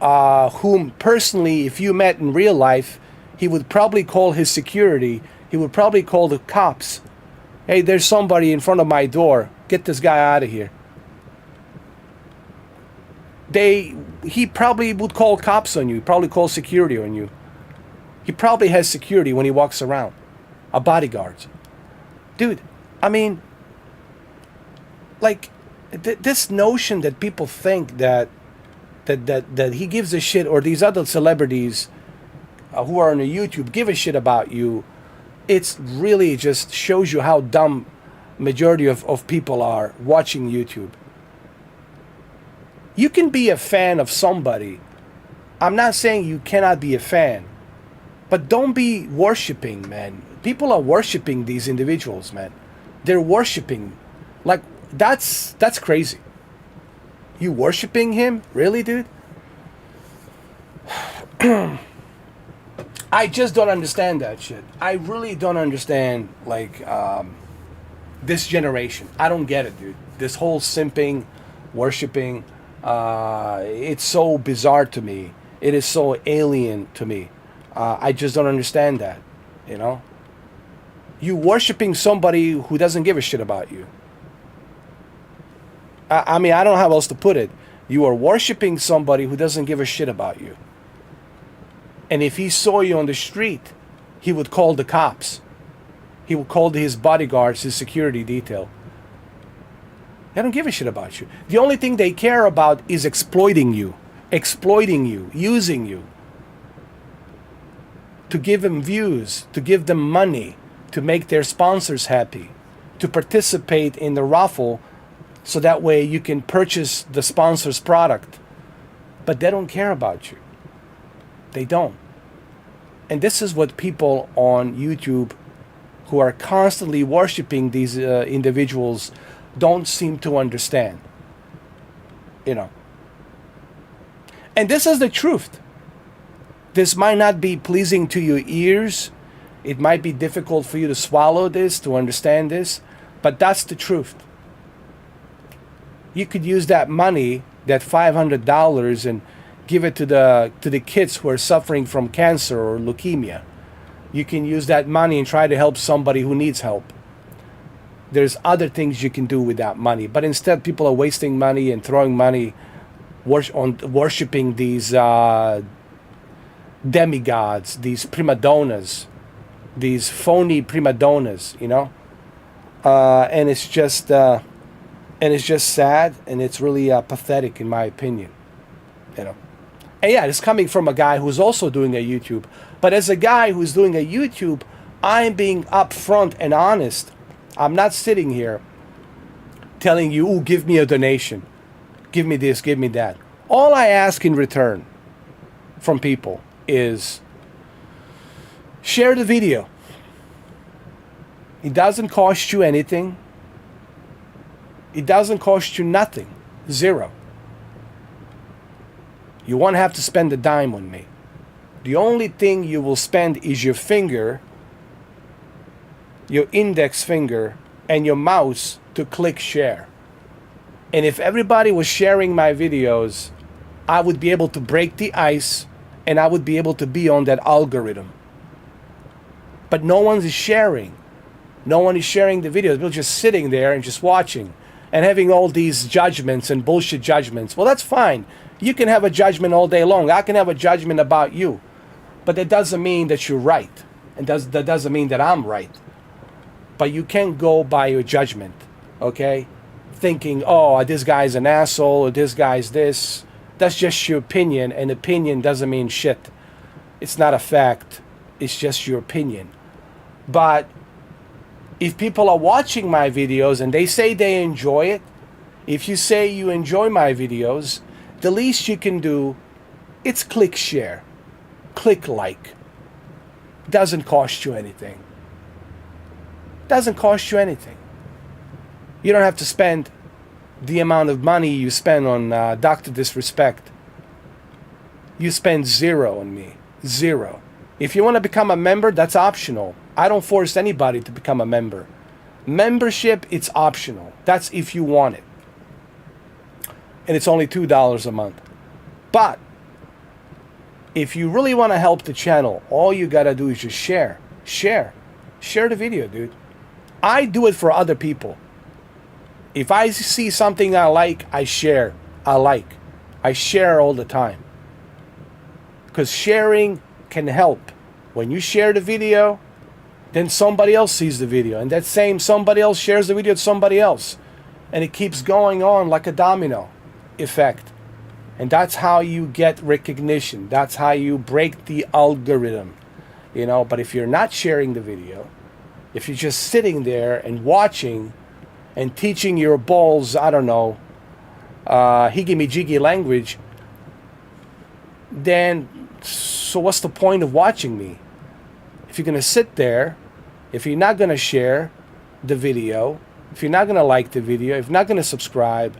whom personally, if you met in real life, he would probably call his security, he would probably call the cops. Hey, there's somebody in front of my door. Get this guy out of here. He probably would call cops on you. He probably call security on you. He probably has security when he walks around. A bodyguard. Dude, I mean, like, this notion that people think that he gives a shit, or these other celebrities who are on YouTube give a shit about you, it's really just shows you how dumb majority of people are watching YouTube. You can be a fan of somebody. I'm not saying you cannot be a fan, but don't be worshiping, man. People are worshiping these individuals, man. They're worshiping. Like, that's crazy. You worshiping him? Really, dude? I just don't understand that shit. I really don't understand, like, this generation. I don't get it, dude. This whole simping, worshiping, it's so bizarre to me. It is so alien to me. I just don't understand that, you know? You worshiping somebody who doesn't give a shit about you. I mean, I don't know how else to put it. You are worshiping somebody who doesn't give a shit about you. And if he saw you on the street, he would call the cops. He would call his bodyguards, his security detail. They don't give a shit about you. The only thing they care about is exploiting you, using you. To give them views, to give them money, to make their sponsors happy, to participate in the raffle so that way you can purchase the sponsor's product. But they don't care about you. They don't. And this is what people on YouTube who are constantly worshiping these individuals don't seem to understand. You know. And this is the truth. This might not be pleasing to your ears. It might be difficult for you to swallow this, to understand this, but that's the truth. You could use that money, that $500, and give it to the kids who are suffering from cancer or leukemia. You can use that money and try to help somebody who needs help. There's other things you can do with that money, but instead people are wasting money and throwing money on worshiping these demigods, these prima donnas, these phony prima donnas, you know. And it's just sad, and it's really pathetic in my opinion, you know. And yeah, it's coming from a guy who's also doing a YouTube. But as a guy who's doing a YouTube, I'm being upfront and honest. I'm not sitting here telling you, "Ooh, give me a donation. Give me this, give me that." All I ask in return from people is share the video. It doesn't cost you anything. It doesn't cost you nothing. Zero. You won't have to spend a dime on me. The only thing you will spend is your finger, your index finger, and your mouse to click share. And if everybody was sharing my videos, I would be able to break the ice and I would be able to be on that algorithm. But no one is sharing. No one is sharing the videos. People are just sitting there and just watching and having all these judgments and bullshit judgments. Well, that's fine. You can have a judgment all day long. I can have a judgment about you. But that doesn't mean that you're right. And that doesn't mean that I'm right. But you can't go by your judgment, okay? Thinking, oh, this guy's an asshole, or this guy's this. That's just your opinion, and opinion doesn't mean shit. It's not a fact. It's just your opinion. But if people are watching my videos and they say they enjoy it, if you say you enjoy my videos, the least you can do, it's click share, click like. Doesn't cost you anything. Doesn't cost you anything. You don't have to spend the amount of money you spend on Dr. Disrespect. You spend zero on me. Zero. If you want to become a member, that's optional. I don't force anybody to become a member. Membership, it's optional. That's if you want it. And it's only $2 a month. But if you really want to help the channel, all you got to do is just share. Share the video, dude. I do it for other people. If I see something I like, I share. I share all the time. Because sharing can help. When you share the video, then somebody else sees the video. And that same somebody else shares the video to somebody else. And it keeps going on like a domino effect. And that's how you get recognition. That's how you break the algorithm. You know, but if you're not sharing the video, if you're just sitting there and watching and teaching your balls, I don't know, higgy-me-jiggy language, then so what's the point of watching me? If you're going to sit there, if you're not going to share the video, if you're not going to like the video, if you're not going to subscribe,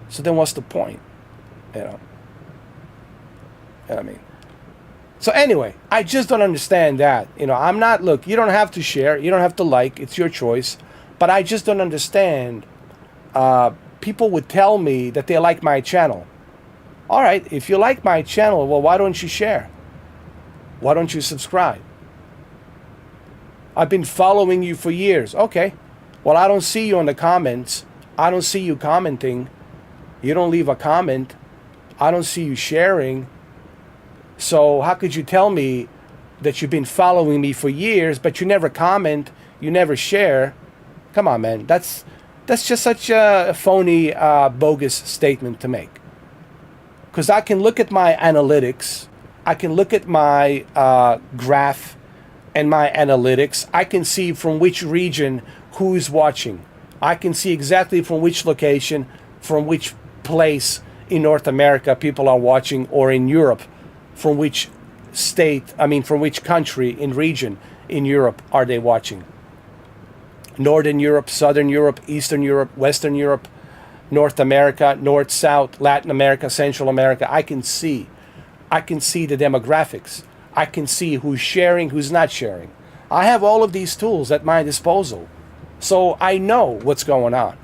so then what's the point? You know what I mean? So anyway, I just don't understand that. You know, I'm not, look, you don't have to share, you don't have to like, it's your choice. But I just don't understand. People would tell me that they like my channel. All right, if you like my channel, well, why don't you share? Why don't you subscribe? I've been following you for years. Okay, well, I don't see you in the comments. I don't see you commenting. You don't leave a comment. I don't see you sharing. So how could you tell me that you've been following me for years, but you never comment, you never share? Come on, man. That's just such a phony, bogus statement to make. Because I can look at my analytics. I can look at my graph and my analytics. I can see from which region who's watching. I can see exactly from which location, from which place in North America people are watching, or in Europe, from which from which country in region in Europe are they watching. Northern Europe, Southern Europe, Eastern Europe, Western Europe, North America, North, South, Latin America, Central America. I can see the demographics. I can see who's sharing, who's not sharing. I have all of these tools at my disposal. So I know what's going on.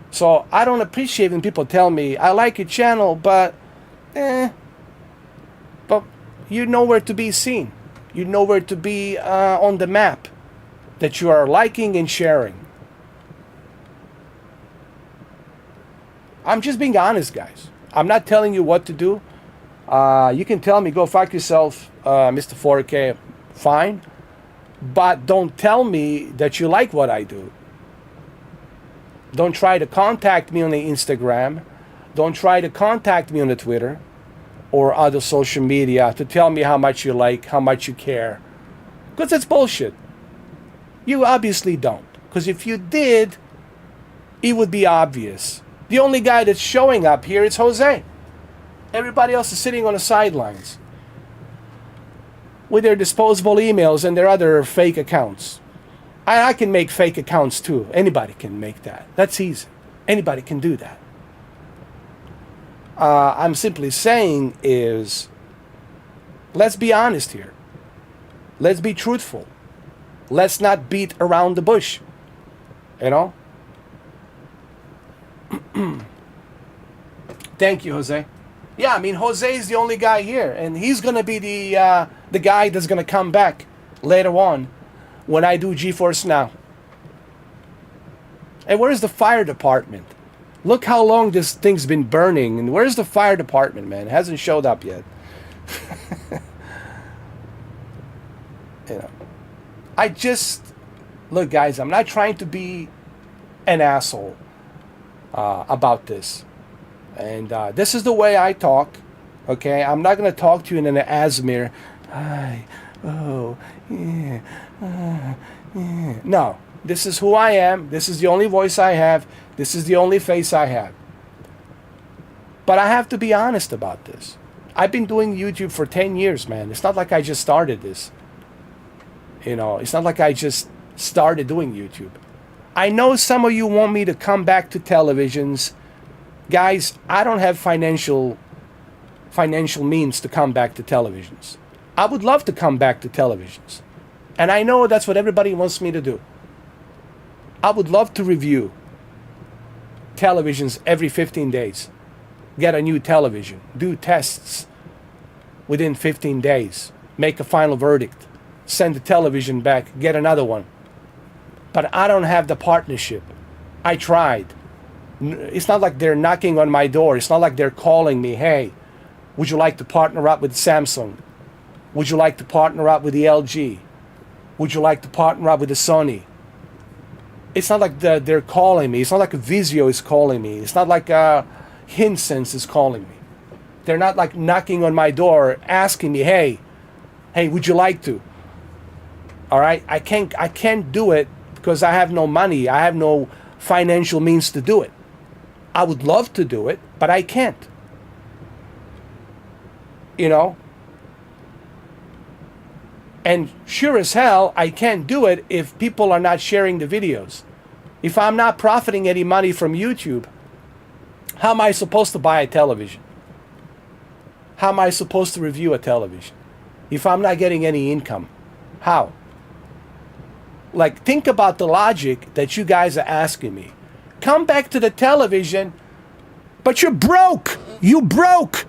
So I don't appreciate when people tell me, I like your channel, but you're nowhere to be seen. You're nowhere to be on the map that you are liking and sharing. I'm just being honest, guys. I'm not telling you what to do. You can tell me, go fuck yourself, Mr. 4K, fine. But don't tell me that you like what I do. Don't try to contact me on the Instagram. Don't try to contact me on the Twitter or other social media to tell me how much you like, how much you care. Because it's bullshit. You obviously don't. Because if you did, it would be obvious. The only guy that's showing up here is Jose. Everybody else is sitting on the sidelines with their disposable emails and their other fake accounts. I can make fake accounts too. Anybody can make that. That's easy. Anybody can do that. I'm simply saying is, let's be honest here. Let's be truthful. Let's not beat around the bush. You know? Thank you, Jose. Yeah, I mean, Jose is the only guy here, and he's going to be the guy that's going to come back later on when I do GeForce Now. And where's the fire department? Look how long this thing's been burning, and where's the fire department, man? It hasn't showed up yet. You know, look, guys, I'm not trying to be an asshole about this. And this is the way I talk, okay? I'm not going to talk to you in an Asmir. Hi, oh, yeah, yeah. No, this is who I am. This is the only voice I have. This is the only face I have. But I have to be honest about this. I've been doing YouTube for 10 years, man. It's not like I just started this. You know, it's not like I just started doing YouTube. I know some of you want me to come back to televisions. Guys, I don't have financial means to come back to televisions. I would love to come back to televisions. And I know that's what everybody wants me to do. I would love to review televisions every 15 days. Get a new television. Do tests within 15 days. Make a final verdict. Send the television back. Get another one. But I don't have the partnership. I tried. It's not like they're knocking on my door. It's not like they're calling me, hey, would you like to partner up with Samsung? Would you like to partner up with the LG? Would you like to partner up with the Sony? It's not like they're calling me. It's not like Vizio is calling me. It's not like Hisense is calling me. They're not like knocking on my door asking me, hey, would you like to? All right? I can't do it because I have no money. I have no financial means to do it. I would love to do it, but I can't. You know? And sure as hell, I can't do it if people are not sharing the videos. If I'm not profiting any money from YouTube, how am I supposed to buy a television? How am I supposed to review a television? If I'm not getting any income, how? Like, think about the logic that you guys are asking me. Come back to the television, but you're broke. You broke.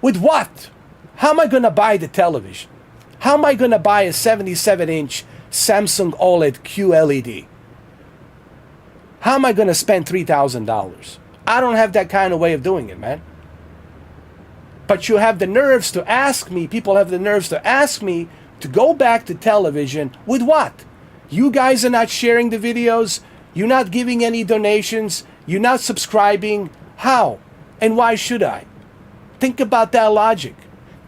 With what? How am I going to buy the television? How am I going to buy a 77-inch Samsung OLED QLED? How am I going to spend $3,000? I don't have that kind of way of doing it, man. But you have the nerves to ask me, people have the nerves to ask me to go back to television with what? You guys are not sharing the videos. You're not giving any donations. You're not subscribing. How? And why should I? Think about that logic.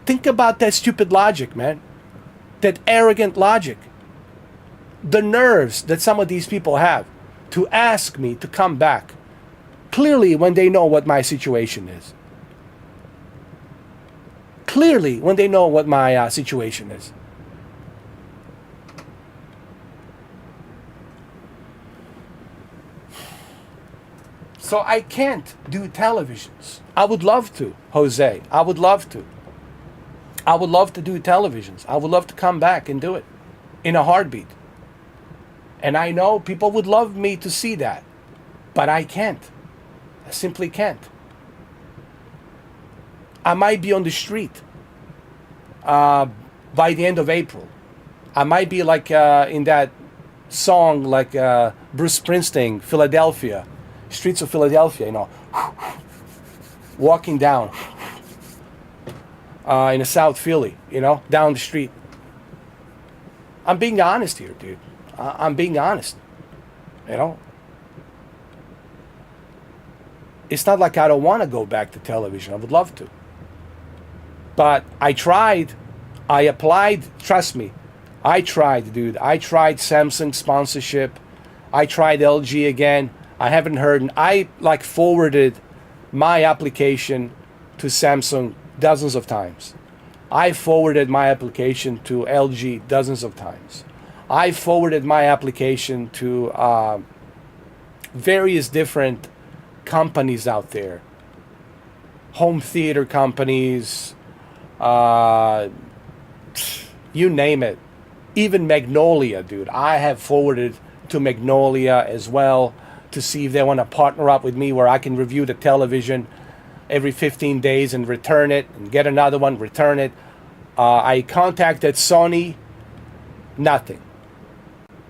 Think about that stupid logic, man. That arrogant logic. The nerves that some of these people have to ask me to come back. Clearly when they know what my situation is. Clearly when they know what my situation is. So I can't do televisions. I would love to, Jose. I would love to. I would love to do televisions. I would love to come back and do it in a heartbeat. And I know people would love me to see that. But I can't. I simply can't. I might be on the street by the end of April. I might be like in that song like Bruce Springsteen, Philadelphia. Streets of Philadelphia, you know, walking down in a South Philly, you know, down the street. I'm being honest here, dude. I'm being honest, you know. It's not like I don't want to go back to television. I would love to. But I tried. I applied. Trust me. I tried, dude. I tried Samsung sponsorship. I tried LG again. I haven't heard. I like forwarded my application to Samsung dozens of times. I forwarded my application to LG dozens of times. I forwarded my application to various different companies out there. Home theater companies, you name it. Even Magnolia, dude. I have forwarded to Magnolia as well, to see if they want to partner up with me where I can review the television every 15 days and return it and get another one, return it. I contacted Sony, nothing.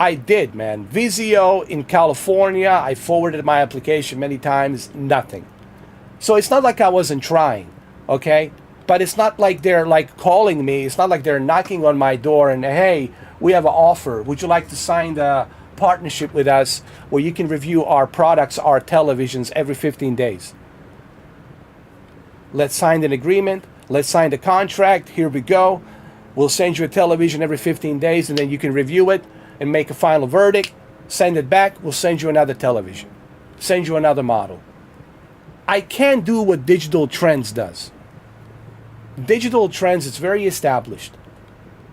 I did, man. Vizio in California, I forwarded my application many times, nothing. So it's not like I wasn't trying, okay? But it's not like they're like calling me. It's not like they're knocking on my door and, hey, we have an offer. Would you like to sign the partnership with us where you can review our products, our televisions every 15 days. Let's sign an agreement. Let's sign the contract. Here we go. We'll send you a television every 15 days and then you can review it and make a final verdict. Send it back. We'll send you another television. Send you another model. I can't do what Digital Trends does. Digital Trends is very established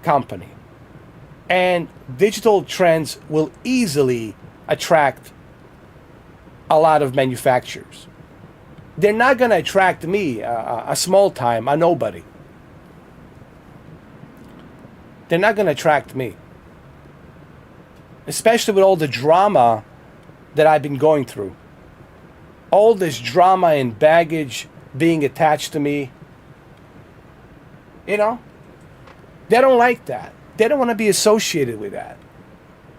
company. And Digital Trends will easily attract a lot of manufacturers. They're not going to attract me, a small time, a nobody. they're not going to attract me. Especially with all the drama that I've been going through. All this drama and baggage being attached to me. You know? They don't like that. They don't want to be associated with that.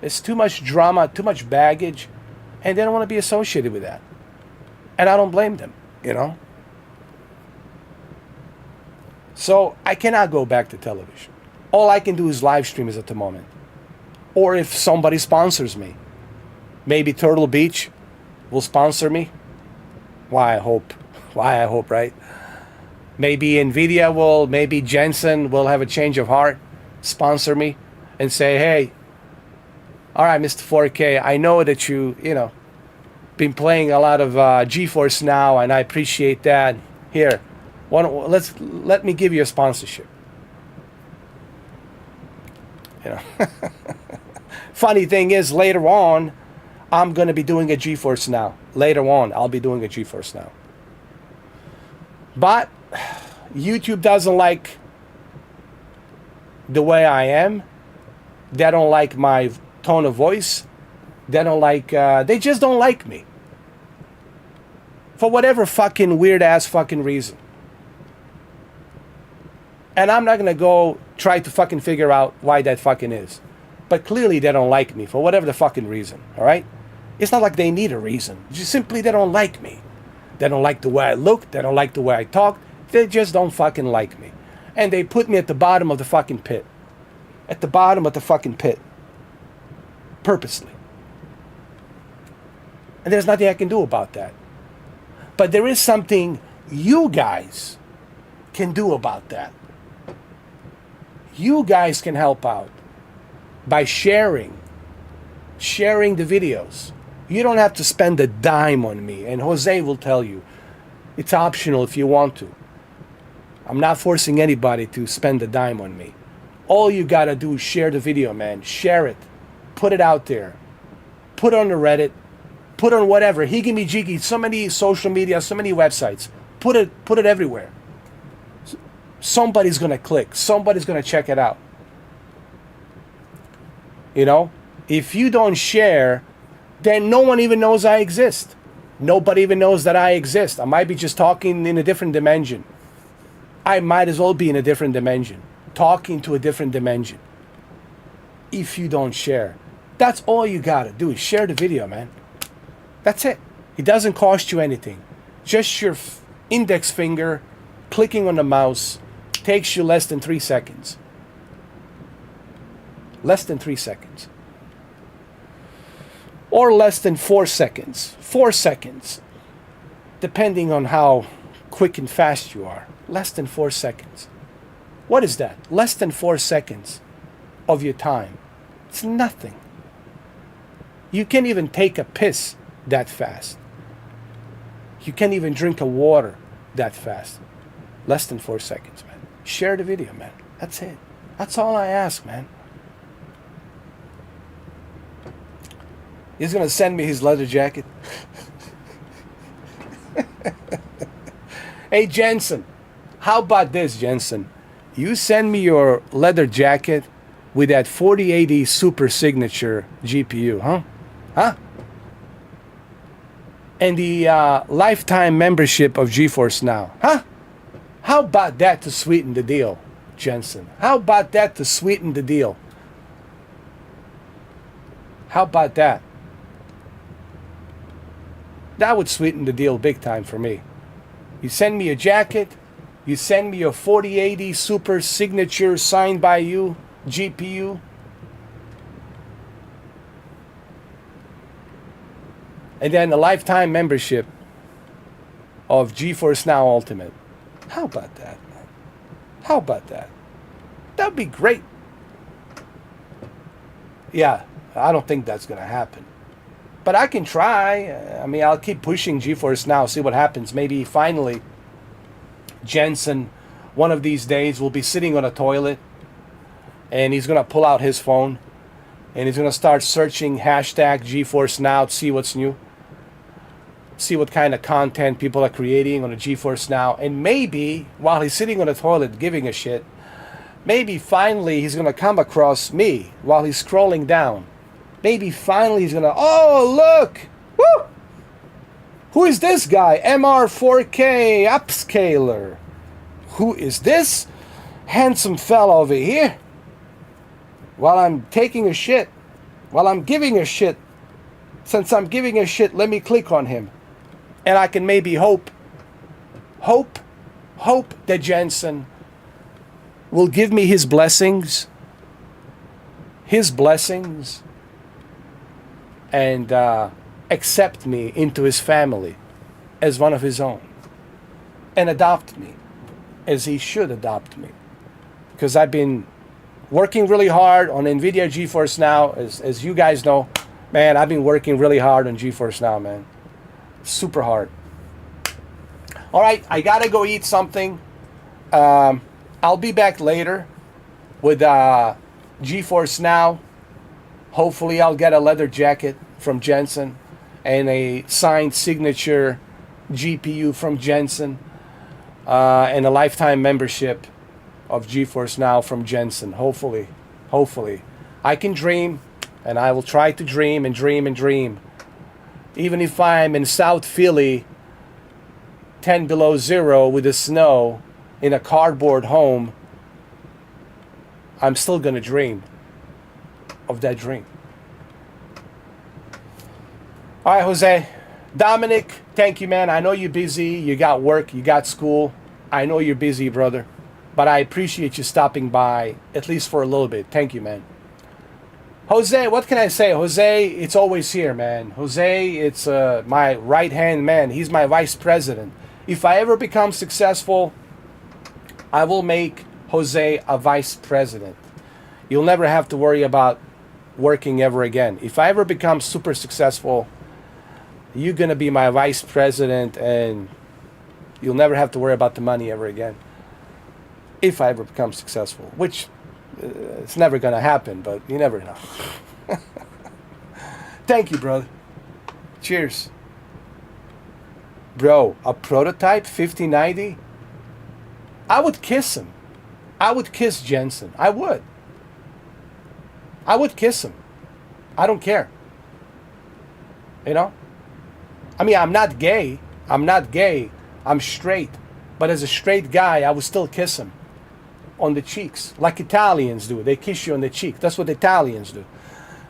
There's too much drama, too much baggage, and they don't want to be associated with that. And I don't blame them, you know? So I cannot go back to television. All I can do is live streams at the moment. Or if somebody sponsors me. Maybe Turtle Beach will sponsor me. Why I hope, right? Maybe Nvidia will, maybe Jensen will have a change of heart, sponsor me, and say, hey, all right, Mr. 4K, I know that you know, been playing a lot of GeForce Now, and I appreciate that. Here, let me give you a sponsorship. You know. Funny thing is, later on, I'm going to be doing a GeForce Now. Later on, I'll be doing a GeForce Now. But YouTube doesn't like the way I am. They don't like my tone of voice. They don't like, they just don't like me. For whatever fucking weird ass fucking reason. And I'm not going to go try to fucking figure out why that fucking is. But clearly they don't like me for whatever the fucking reason, all right? It's not like they need a reason. Just simply they don't like me. They don't like the way I look. They don't like the way I talk. They just don't fucking like me. And they put me at the bottom of the fucking pit. At the bottom of the fucking pit. Purposely. And there's nothing I can do about that. But there is something you guys can do about that. You guys can help out by sharing the videos. You don't have to spend a dime on me, and Jose will tell you it's optional if you want to. I'm not forcing anybody to spend a dime on me. All you gotta do is share the video, man. Share it, put it out there, put it on the Reddit, put it on whatever, higgy jiggy, so many social media, so many websites. Put it everywhere. Somebody's gonna click, somebody's gonna check it out. You know, if you don't share, then no one even knows I exist. Nobody even knows that I exist. I might be just talking in a different dimension. I might as well be in a different dimension, talking to a different dimension. If you don't share, that's all you gotta do is share the video, man. That's it. It doesn't cost you anything. Just your index finger clicking on the mouse takes you less than 3 seconds. Less than 3 seconds. Or less than 4 seconds. 4 seconds. Depending on how quick and fast you are. Less than 4 seconds. What is that? Less than 4 seconds of your time. It's nothing. You can't even take a piss that fast. You can't even drink a water that fast. Less than 4 seconds, man. Share the video, man. That's it. That's all I ask, man. He's going to send me his leather jacket. Hey, Jensen. How about this, Jensen? You send me your leather jacket with that 4080 Super Signature GPU, huh? Huh? And the lifetime membership of GeForce Now, huh? How about that to sweeten the deal, Jensen? How about that to sweeten the deal? How about that? That would sweeten the deal big time for me. You send me a jacket, you send me your 4080 Super Signature signed by you, GPU. And then a lifetime membership of GeForce Now Ultimate. How about that, man? How about that? That'd be great. Yeah, I don't think that's going to happen. But I can try. I mean, I'll keep pushing GeForce Now, see what happens. Maybe finally Jensen, one of these days, will be sitting on a toilet and he's going to pull out his phone and he's going to start searching hashtag GeForce Now to see what's new. See what kind of content people are creating on a GeForce Now. And maybe while he's sitting on the toilet giving a shit, maybe finally he's gonna come across me while he's scrolling down. Maybe finally he's gonna, oh look, woo! Who is this guy? MR4K upscaler. Who is this handsome fellow over here? While I'm taking a shit, while I'm giving a shit, since I'm giving a shit, let me click on him. And I can maybe hope that Jensen will give me his blessings, and accept me into his family as one of his own, and adopt me as he should adopt me. Because I've been working really hard on NVIDIA GeForce Now, as you guys know. Man, I've been working really hard on GeForce Now, man. Super hard. All right, I gotta go eat something. I'll be back later with GeForce Now. Hopefully I'll get a leather jacket from Jensen and a signed signature GPU from Jensen, and a lifetime membership of GeForce Now from Jensen. Hopefully. I can dream, and I will try to dream and dream and dream. Even if I'm in South Philly, 10 below zero with the snow in a cardboard home, I'm still going to dream of that dream. All right, Jose. Dominic, thank you, man. I know you're busy. You got work. You got school. I know you're busy, brother. But I appreciate you stopping by, at least for a little bit. Thank you, man. Jose, what can I say? Jose, it's always here, man. Jose, it's my right-hand man. He's my vice president. If I ever become successful, I will make Jose a vice president. You'll never have to worry about working ever again. If I ever become super successful, you're going to be my vice president, and you'll never have to worry about the money ever again. If I ever become successful, which it's never going to happen, but you never know. Thank you, brother. Cheers. Bro, a prototype 5090? I would kiss him. I would kiss Jensen. I would kiss him. I don't care. You know? I mean, I'm not gay. I'm straight. But as a straight guy, I would still kiss him on the cheeks, like Italians do. They kiss you on the cheek. That's what Italians do.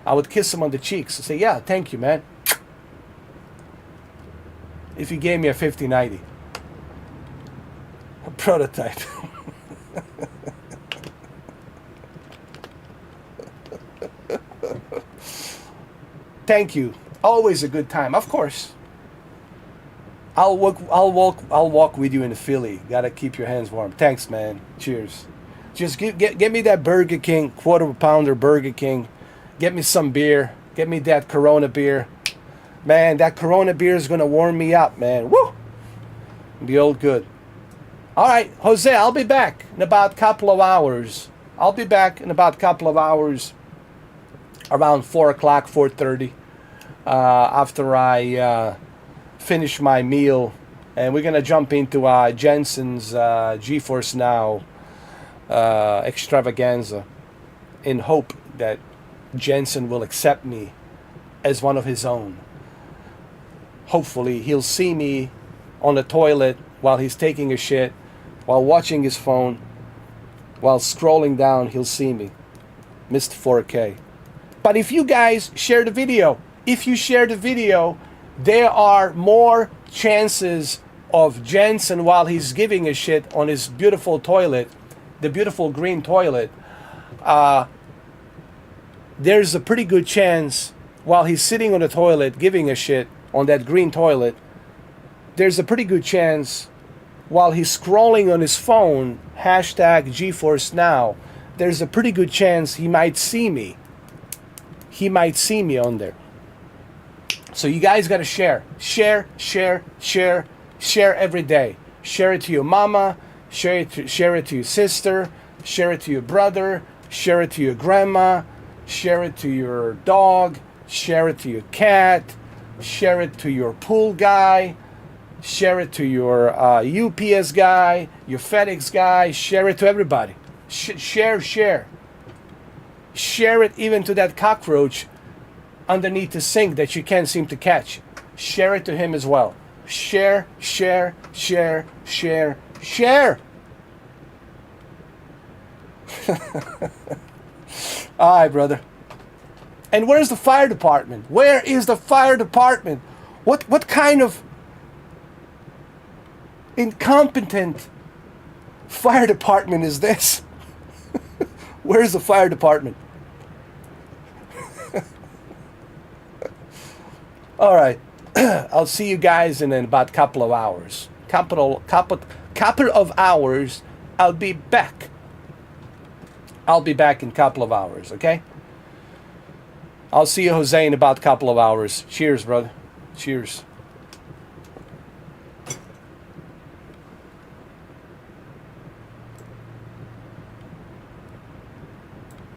I would kiss him on the cheeks and say, yeah, thank you, man. If he gave me a 5090. A prototype. Thank you. Always a good time. Of course. I'll walk with you in Philly. Gotta keep your hands warm. Thanks, man. Cheers. Just get me that Burger King, quarter-pounder Burger King. Get me some beer. Get me that Corona beer. Man, that Corona beer is gonna warm me up, man. Woo! Be all good. All right, Jose, I'll be back in about a couple of hours. Around 4 o'clock, 4:30. After I finish my meal, and we're gonna jump into Jensen's GeForce Now extravaganza, in hope that Jensen will accept me as one of his own. Hopefully he'll see me on the toilet while he's taking a shit, while watching his phone, while scrolling down. He'll see me, Mr. 4K. But if you guys share the video, there are more chances of Jensen, while he's giving a shit on his beautiful toilet, the beautiful green toilet, there's a pretty good chance while he's sitting on the toilet giving a shit on that green toilet, there's a pretty good chance while he's scrolling on his phone, hashtag GeForce Now, there's a pretty good chance he might see me. He might see me on there. So you guys got to share every day. Share it to your mama, share it to your sister, share it to your brother, share it to your grandma, share it to your dog, share it to your cat, share it to your pool guy, share it to your UPS guy, your FedEx guy, share it to everybody. Share. Share it even to that cockroach underneath the sink that you can't seem to catch. Share it to him as well. Share. All right, brother. And where's the fire department? Where is the fire department? What kind of incompetent fire department is this? Where's the fire department? All right. I'll see you guys in about a couple of hours. Couple of hours. I'll be back. I'll be back in a couple of hours, okay? I'll see you, Jose, in about a couple of hours. Cheers, brother. Cheers.